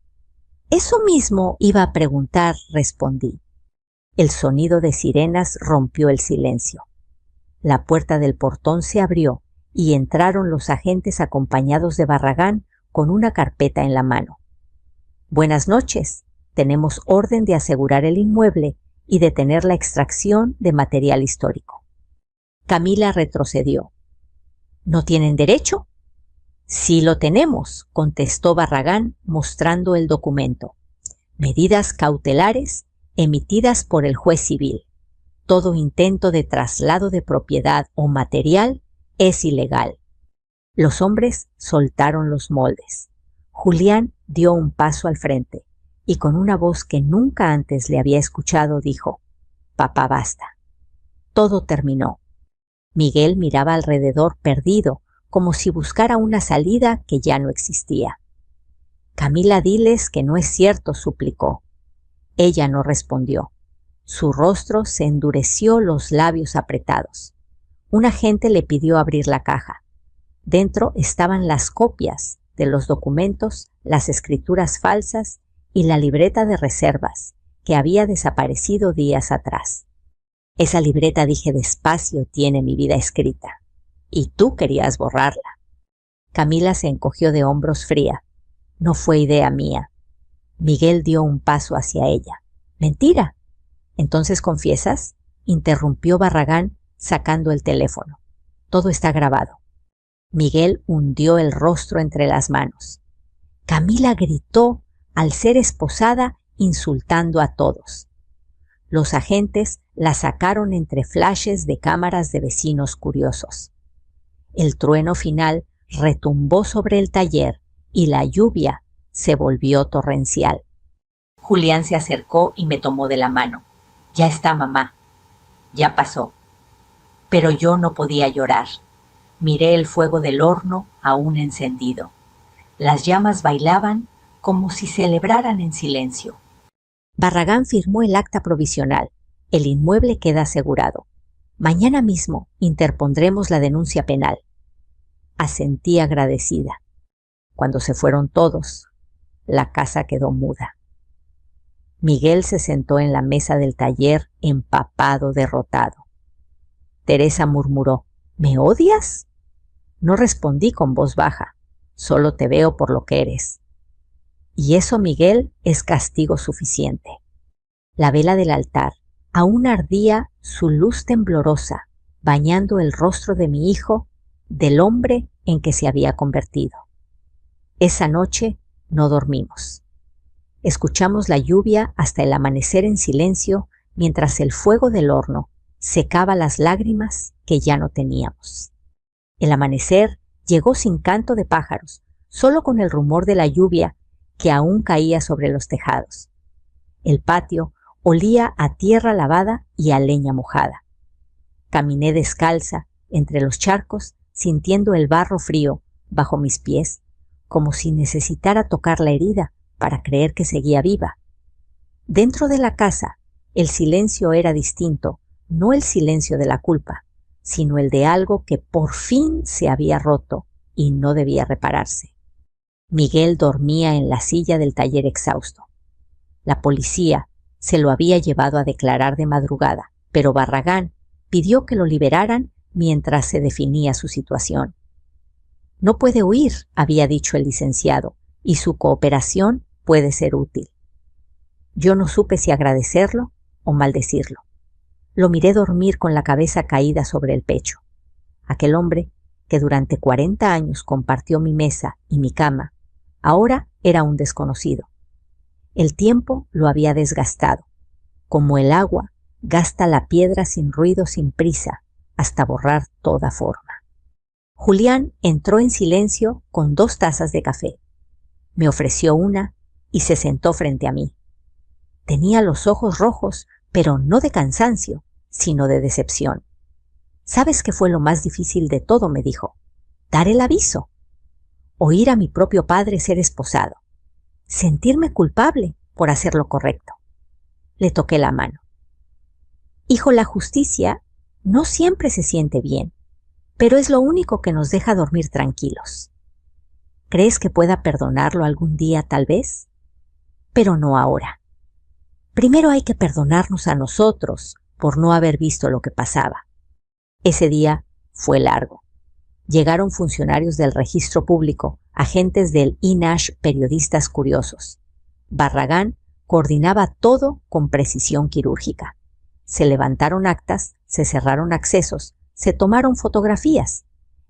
«Eso mismo iba a preguntar», respondí. El sonido de sirenas rompió el silencio. La puerta del portón se abrió y entraron los agentes acompañados de Barragán con una carpeta en la mano. «Buenas noches. Tenemos orden de asegurar el inmueble y detener la extracción de material histórico». Camila retrocedió. «¿No tienen derecho?». «Sí lo tenemos», contestó Barragán mostrando el documento. «Medidas cautelares emitidas por el juez civil. Todo intento de traslado de propiedad o material es ilegal». Los hombres soltaron los moldes. Julián dio un paso al frente y con una voz que nunca antes le había escuchado dijo: «Papá, basta». Todo terminó. Miguel miraba alrededor perdido, como si buscara una salida que ya no existía. «Camila, diles que no es cierto», suplicó. Ella no respondió. Su rostro se endureció, los labios apretados. Un agente le pidió abrir la caja. Dentro estaban las copias de los documentos, las escrituras falsas y la libreta de reservas, que había desaparecido días atrás. «Esa libreta», dije despacio, «tiene mi vida escrita. Y tú querías borrarla». Camila se encogió de hombros fría. «No fue idea mía». Miguel dio un paso hacia ella. «¿Mentira? ¿Entonces confiesas?», interrumpió Barragán sacando el teléfono. «Todo está grabado». Miguel hundió el rostro entre las manos. Camila gritó al ser esposada, insultando a todos. Los agentes la sacaron entre flashes de cámaras de vecinos curiosos. El trueno final retumbó sobre el taller y la lluvia se volvió torrencial. Julián se acercó y me tomó de la mano. «Ya está, mamá. Ya pasó». Pero yo no podía llorar. Miré el fuego del horno aún encendido. Las llamas bailaban como si celebraran en silencio. Barragán firmó el acta provisional. El inmueble queda asegurado. Mañana mismo interpondremos la denuncia penal. Asentí agradecida. Cuando se fueron todos, la casa quedó muda. Miguel se sentó en la mesa del taller empapado, derrotado. Teresa murmuró: «¿Me odias?». No respondí con voz baja. «Solo te veo por lo que eres». Y eso, Miguel, es castigo suficiente. La vela del altar aún ardía, su luz temblorosa, bañando el rostro de mi hijo, del hombre en que se había convertido. Esa noche no dormimos. Escuchamos la lluvia hasta el amanecer en silencio, mientras el fuego del horno secaba las lágrimas que ya no teníamos. El amanecer llegó sin canto de pájaros, solo con el rumor de la lluvia que aún caía sobre los tejados. El patio olía a tierra lavada y a leña mojada. Caminé descalza entre los charcos, sintiendo el barro frío bajo mis pies, como si necesitara tocar la herida para creer que seguía viva. Dentro de la casa, el silencio era distinto, no el silencio de la culpa, sino el de algo que por fin se había roto y no debía repararse. Miguel dormía en la silla del taller exhausto. La policía se lo había llevado a declarar de madrugada, pero Barragán pidió que lo liberaran mientras se definía su situación. «No puede huir», había dicho el licenciado, «y su cooperación puede ser útil». Yo no supe si agradecerlo o maldecirlo. Lo miré dormir con la cabeza caída sobre el pecho. Aquel hombre, que durante 40 años compartió mi mesa y mi cama, ahora era un desconocido. El tiempo lo había desgastado, como el agua gasta la piedra sin ruido, sin prisa, hasta borrar toda forma. Julián entró en silencio con 2 tazas de café. Me ofreció una y se sentó frente a mí. Tenía los ojos rojos, pero no de cansancio, sino de decepción. ¿Sabes qué fue lo más difícil de todo?, me dijo. Dar el aviso. Oír a mi propio padre ser esposado. Sentirme culpable por hacer lo correcto. Le toqué la mano. Hijo, la justicia no siempre se siente bien, pero es lo único que nos deja dormir tranquilos. ¿Crees que pueda perdonarlo algún día, tal vez? Pero no ahora. Primero hay que perdonarnos a nosotros por no haber visto lo que pasaba. Ese día fue largo. Llegaron funcionarios del registro público, agentes del INAH, periodistas curiosos. Barragán coordinaba todo con precisión quirúrgica. Se levantaron actas, se cerraron accesos, se tomaron fotografías.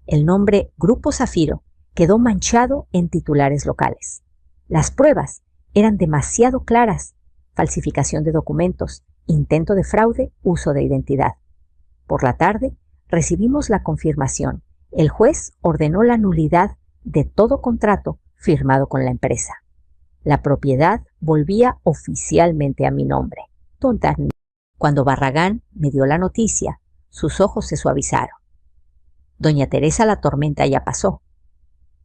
El nombre Grupo Zafiro quedó manchado en titulares locales. Las pruebas eran demasiado claras: falsificación de documentos, intento de fraude, uso de identidad. Por la tarde recibimos la confirmación. El juez ordenó la nulidad de todo contrato firmado con la empresa. La propiedad volvía oficialmente a mi nombre. Tonta. Cuando Barragán me dio la noticia, sus ojos se suavizaron. Doña Teresa, la tormenta ya pasó.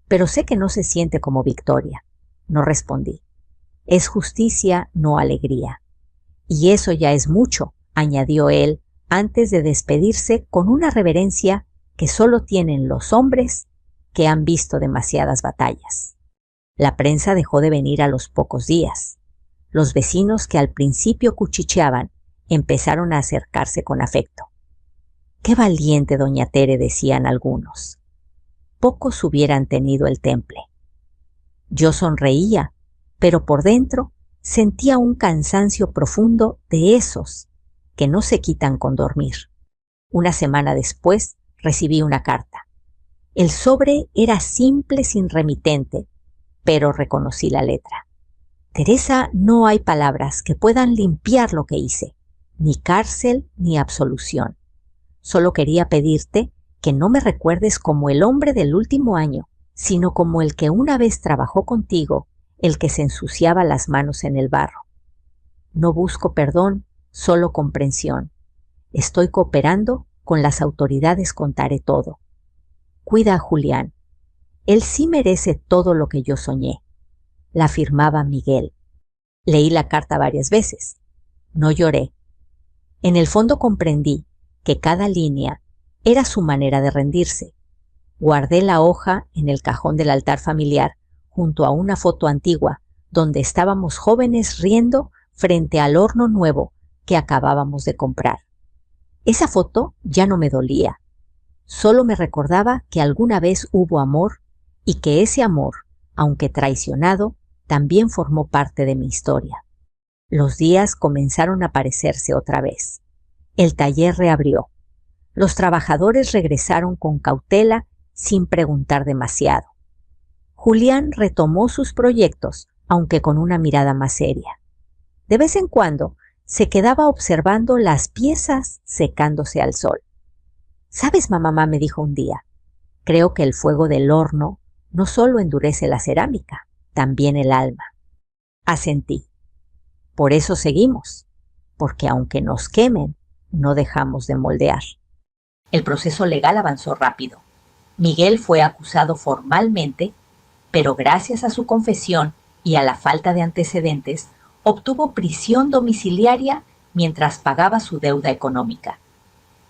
Pero sé que no se siente como victoria. No respondí. Es justicia, no alegría. Y eso ya es mucho, añadió él, antes de despedirse con una reverencia que solo tienen los hombres que han visto demasiadas batallas. La prensa dejó de venir a los pocos días. Los vecinos que al principio cuchicheaban empezaron a acercarse con afecto. ¡Qué valiente, doña Tere!, decían algunos. Pocos hubieran tenido el temple. Yo sonreía, pero por dentro sentía un cansancio profundo de esos que no se quitan con dormir. Una semana después recibí una carta. El sobre era simple, sin remitente, pero reconocí la letra. Teresa, no hay palabras que puedan limpiar lo que hice, ni cárcel ni absolución. Solo quería pedirte que no me recuerdes como el hombre del último año, sino como el que una vez trabajó contigo, el que se ensuciaba las manos en el barro. No busco perdón, solo comprensión. Estoy cooperando con las autoridades, contaré todo. Cuida a Julián. Él sí merece todo lo que yo soñé. La firmaba Miguel. Leí la carta varias veces. No lloré. En el fondo comprendí que cada línea era su manera de rendirse. Guardé la hoja en el cajón del altar familiar, junto a una foto antigua, donde estábamos jóvenes riendo frente al horno nuevo que acabábamos de comprar. Esa foto ya no me dolía. Solo me recordaba que alguna vez hubo amor y que ese amor, aunque traicionado, también formó parte de mi historia. Los días comenzaron a parecerse otra vez. El taller reabrió. Los trabajadores regresaron con cautela, sin preguntar demasiado. Julián retomó sus proyectos, aunque con una mirada más seria. De vez en cuando se quedaba observando las piezas secándose al sol. «¿Sabes, mamá?», me dijo un día, «creo que el fuego del horno no solo endurece la cerámica, también el alma». Asentí. Por eso seguimos, porque aunque nos quemen, no dejamos de moldear. El proceso legal avanzó rápido. Miguel fue acusado formalmente, pero gracias a su confesión y a la falta de antecedentes, obtuvo prisión domiciliaria mientras pagaba su deuda económica.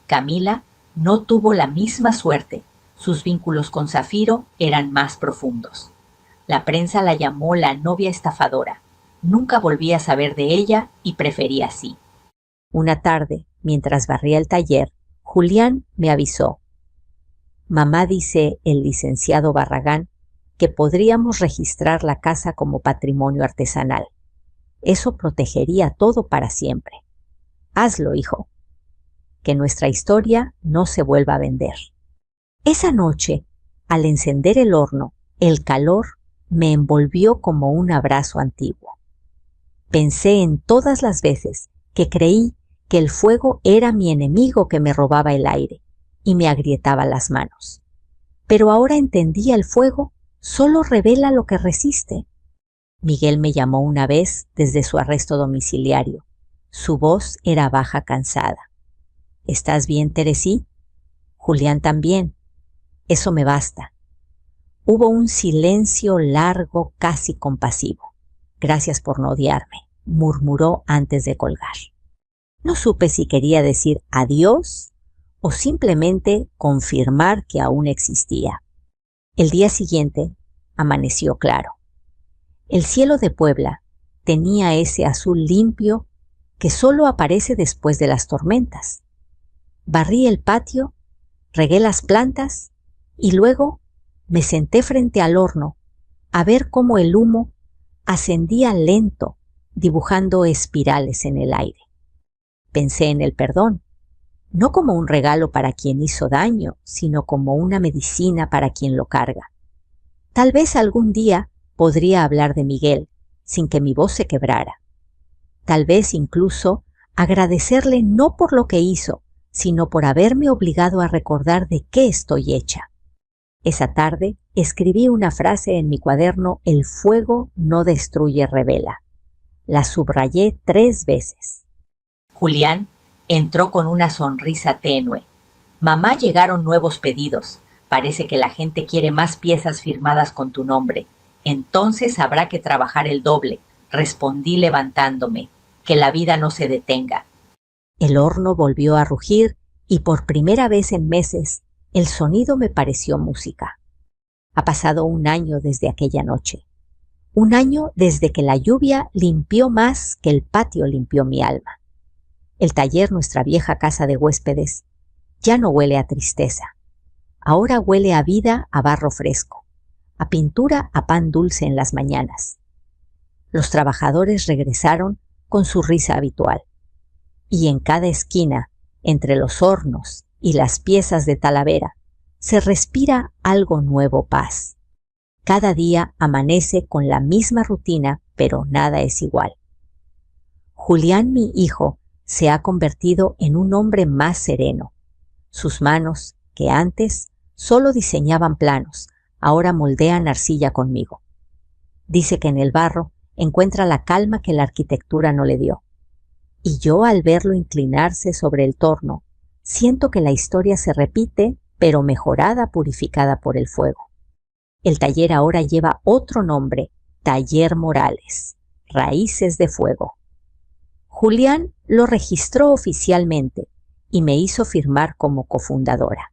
Camila no tuvo la misma suerte. Sus vínculos con Zafiro eran más profundos. La prensa la llamó la novia estafadora. Nunca volví a saber de ella y preferí así. Una tarde, mientras barría el taller, Julián me avisó. «Mamá, dice el licenciado Barragán, que podríamos registrar la casa como patrimonio artesanal. Eso protegería todo para siempre. Hazlo, hijo. Que nuestra historia no se vuelva a vender». Esa noche, al encender el horno, el calor me envolvió como un abrazo antiguo. Pensé en todas las veces que creí que el fuego era mi enemigo que me robaba el aire y me agrietaba las manos. Pero ahora entendía: el fuego solo revela lo que resiste. Miguel me llamó una vez desde su arresto domiciliario. Su voz era baja, cansada. ¿Estás bien, Teresí? Julián también. Eso me basta. Hubo un silencio largo, casi compasivo. Gracias por no odiarme, murmuró antes de colgar. No supe si quería decir adiós o simplemente confirmar que aún existía. El día siguiente amaneció claro. El cielo de Puebla tenía ese azul limpio que solo aparece después de las tormentas. Barrí el patio, regué las plantas y luego me senté frente al horno a ver cómo el humo ascendía lento, dibujando espirales en el aire. Pensé en el perdón, no como un regalo para quien hizo daño, sino como una medicina para quien lo carga. Tal vez algún día podría hablar de Miguel sin que mi voz se quebrara. Tal vez incluso agradecerle no por lo que hizo, sino por haberme obligado a recordar de qué estoy hecha. Esa tarde escribí una frase en mi cuaderno El fuego no destruye, revela. La subrayé 3 veces. Julián entró con una sonrisa tenue. Mamá, llegaron nuevos pedidos. Parece que la gente quiere más piezas firmadas con tu nombre. Entonces habrá que trabajar el doble, respondí levantándome. Que la vida no se detenga. El horno volvió a rugir y por primera vez en meses el sonido me pareció música. Ha pasado 1 año desde aquella noche. 1 año desde que la lluvia limpió más que el patio limpió mi alma. El taller, nuestra vieja casa de huéspedes, ya no huele a tristeza. Ahora huele a vida, a barro fresco, a pintura, a pan dulce en las mañanas. Los trabajadores regresaron con su risa habitual. Y en cada esquina, entre los hornos y las piezas de Talavera, se respira algo nuevo, paz. Cada día amanece con la misma rutina, pero nada es igual. Julián, mi hijo, se ha convertido en un hombre más sereno. Sus manos, que antes solo diseñaban planos, ahora moldean arcilla conmigo. Dice que en el barro encuentra la calma que la arquitectura no le dio. Y yo, al verlo inclinarse sobre el torno, siento que la historia se repite, pero mejorada, purificada por el fuego. El taller ahora lleva otro nombre, Taller Morales, Raíces de Fuego. Julián lo registró oficialmente y me hizo firmar como cofundadora.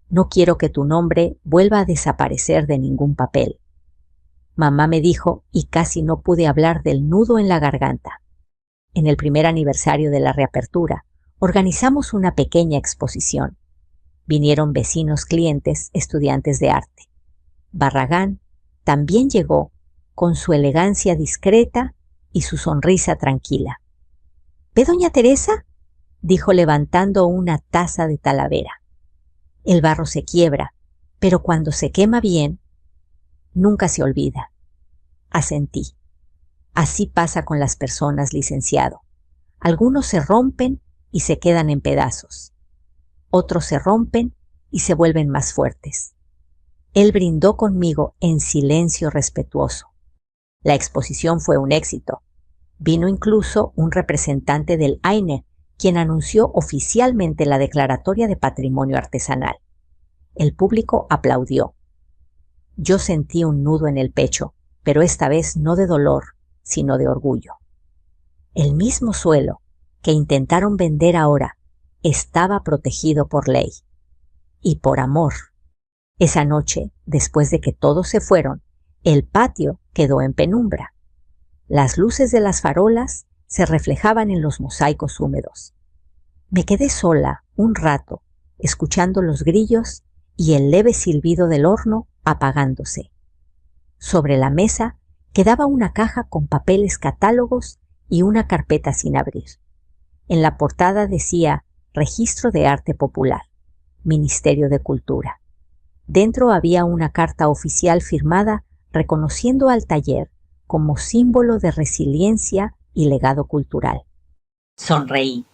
No quiero que tu nombre vuelva a desaparecer de ningún papel. Mamá me dijo y casi no pude hablar del nudo en la garganta. En el primer aniversario de la reapertura, organizamos una pequeña exposición. Vinieron vecinos, clientes, estudiantes de arte. Barragán también llegó con su elegancia discreta y su sonrisa tranquila. ¿Ve, doña Teresa?, dijo levantando una taza de Talavera. El barro se quiebra, pero cuando se quema bien, nunca se olvida. Asentí. Así pasa con las personas, licenciado. Algunos se rompen y se quedan en pedazos. Otros se rompen y se vuelven más fuertes. Él brindó conmigo en silencio respetuoso. La exposición fue un éxito. Vino incluso un representante del AINE, quien anunció oficialmente la declaratoria de patrimonio artesanal. El público aplaudió. Yo sentí un nudo en el pecho, pero esta vez no de dolor, sino de orgullo. El mismo suelo que intentaron vender ahora estaba protegido por ley. Y por amor. Esa noche, después de que todos se fueron, el patio quedó en penumbra. Las luces de las farolas se reflejaban en los mosaicos húmedos. Me quedé sola un rato, escuchando los grillos y el leve silbido del horno apagándose. Sobre la mesa quedaba una caja con papeles, catálogos y una carpeta sin abrir. En la portada decía Registro de Arte Popular, Ministerio de Cultura. Dentro había una carta oficial firmada reconociendo al taller como símbolo de resiliencia y legado cultural. Sonreí.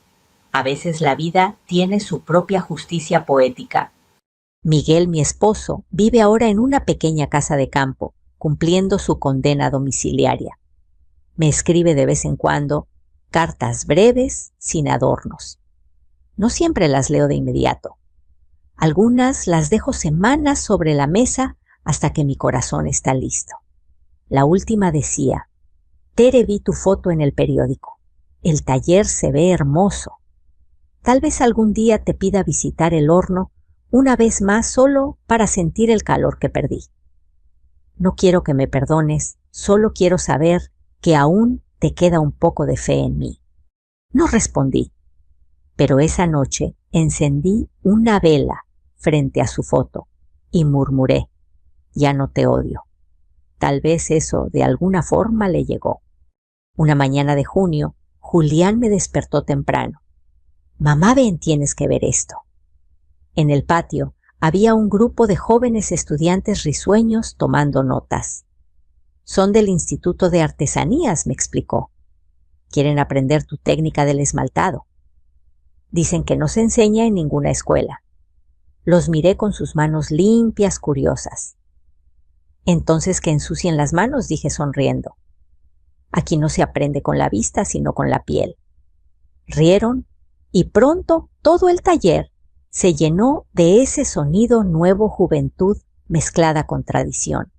A veces la vida tiene su propia justicia poética. Miguel, mi esposo, vive ahora en una pequeña casa de campo, cumpliendo su condena domiciliaria. Me escribe de vez en cuando cartas breves, sin adornos. No siempre las leo de inmediato. Algunas las dejo semanas sobre la mesa hasta que mi corazón está listo. La última decía: Tere, vi tu foto en el periódico. El taller se ve hermoso. Tal vez algún día te pida visitar el horno una vez más solo para sentir el calor que perdí. No quiero que me perdones, solo quiero saber que aún te queda un poco de fe en mí. No respondí, pero esa noche encendí una vela frente a su foto y murmuré: ya no te odio. Tal vez eso de alguna forma le llegó. Una mañana de junio, Julián me despertó temprano. Mamá, ven, tienes que ver esto. En el patio había un grupo de jóvenes estudiantes risueños tomando notas. Son del Instituto de Artesanías, me explicó. Quieren aprender tu técnica del esmaltado. Dicen que no se enseña en ninguna escuela. Los miré con sus manos limpias, curiosas. Entonces que ensucien las manos, dije sonriendo. Aquí no se aprende con la vista, sino con la piel. Rieron y pronto todo el taller se llenó de ese sonido nuevo, juventud mezclada con tradición.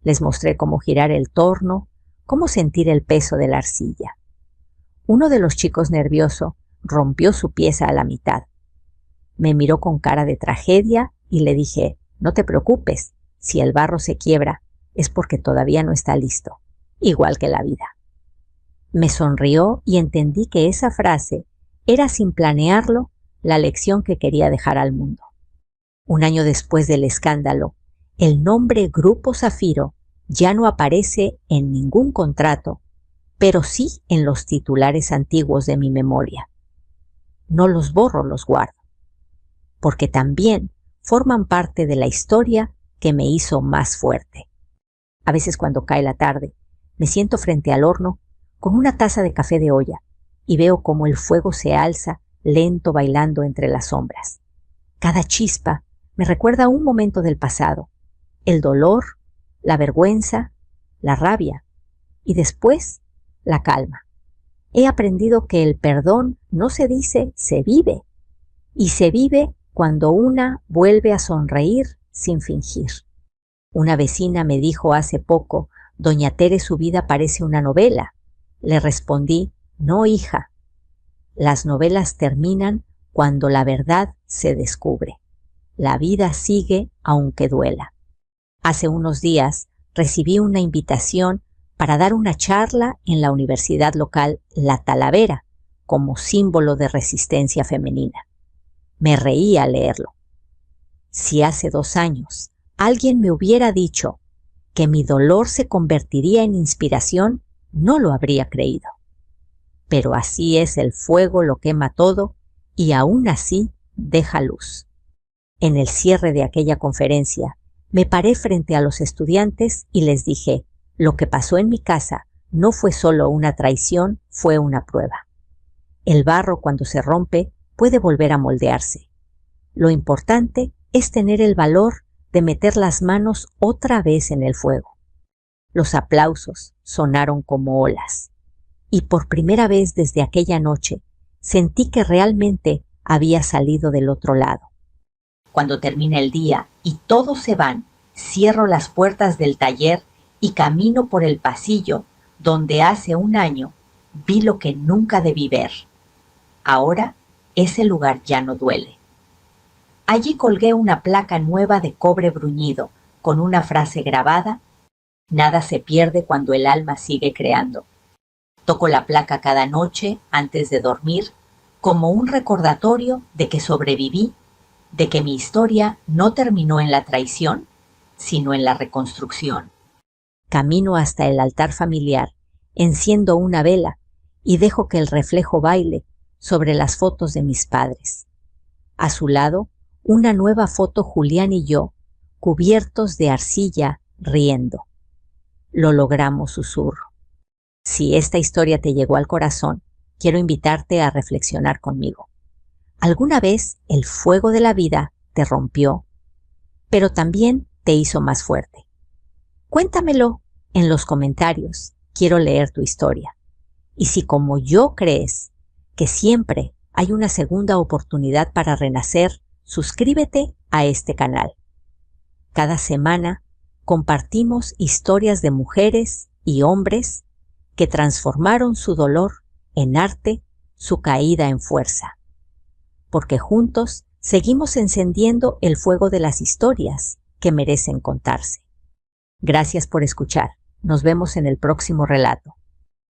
Les mostré cómo girar el torno, cómo sentir el peso de la arcilla. Uno de los chicos, nervioso, rompió su pieza a la mitad. Me miró con cara de tragedia y le dije: no te preocupes, si el barro se quiebra es porque todavía no está listo, igual que la vida. Me sonrió y entendí que esa frase era, sin planearlo, la lección que quería dejar al mundo. Un año después del escándalo, el nombre Grupo Zafiro ya no aparece en ningún contrato, pero sí en los titulares antiguos de mi memoria. No los borro, los guardo, porque también forman parte de la historia que me hizo más fuerte. A veces, cuando cae la tarde, me siento frente al horno con una taza de café de olla y veo cómo el fuego se alza, lento, bailando entre las sombras. Cada chispa me recuerda un momento del pasado: el dolor, la vergüenza, la rabia y después la calma. He aprendido que el perdón no se dice, se vive, y se vive cuando una vuelve a sonreír sin fingir. Una vecina me dijo hace poco: doña Tere, su vida parece una novela. Le respondí: no, hija. Las novelas terminan cuando la verdad se descubre. La vida sigue aunque duela. Hace unos días recibí una invitación para dar una charla en la universidad local La Talavera, como símbolo de resistencia femenina. Me reí al leerlo. Si hace 2 años alguien me hubiera dicho que mi dolor se convertiría en inspiración, no lo habría creído. Pero así es, el fuego lo quema todo y aún así deja luz. En el cierre de aquella conferencia, me paré frente a los estudiantes y les dije: lo que pasó en mi casa no fue solo una traición, fue una prueba. El barro, cuando se rompe, puede volver a moldearse. Lo importante es tener el valor de meter las manos otra vez en el fuego. Los aplausos sonaron como olas. Y por primera vez desde aquella noche sentí que realmente había salido del otro lado. Cuando termina el día y todos se van, cierro las puertas del taller y camino por el pasillo donde hace 1 año vi lo que nunca debí ver. Ahora ese lugar ya no duele. Allí colgué una placa nueva de cobre bruñido con una frase grabada: nada se pierde cuando el alma sigue creando. Toco la placa cada noche antes de dormir como un recordatorio de que sobreviví, de que mi historia no terminó en la traición, sino en la reconstrucción. Camino hasta el altar familiar, enciendo una vela y dejo que el reflejo baile sobre las fotos de mis padres. A su lado, una nueva foto, Julián y yo, cubiertos de arcilla, riendo. Lo logramos, susurro. Si esta historia te llegó al corazón, quiero invitarte a reflexionar conmigo. ¿Alguna vez el fuego de la vida te rompió, pero también te hizo más fuerte? Cuéntamelo en los comentarios. Quiero leer tu historia. Y si como yo crees que siempre hay una segunda oportunidad para renacer, suscríbete a este canal. Cada semana compartimos historias de mujeres y hombres que transformaron su dolor en arte, su caída en fuerza. Porque juntos seguimos encendiendo el fuego de las historias que merecen contarse. Gracias por escuchar. Nos vemos en el próximo relato.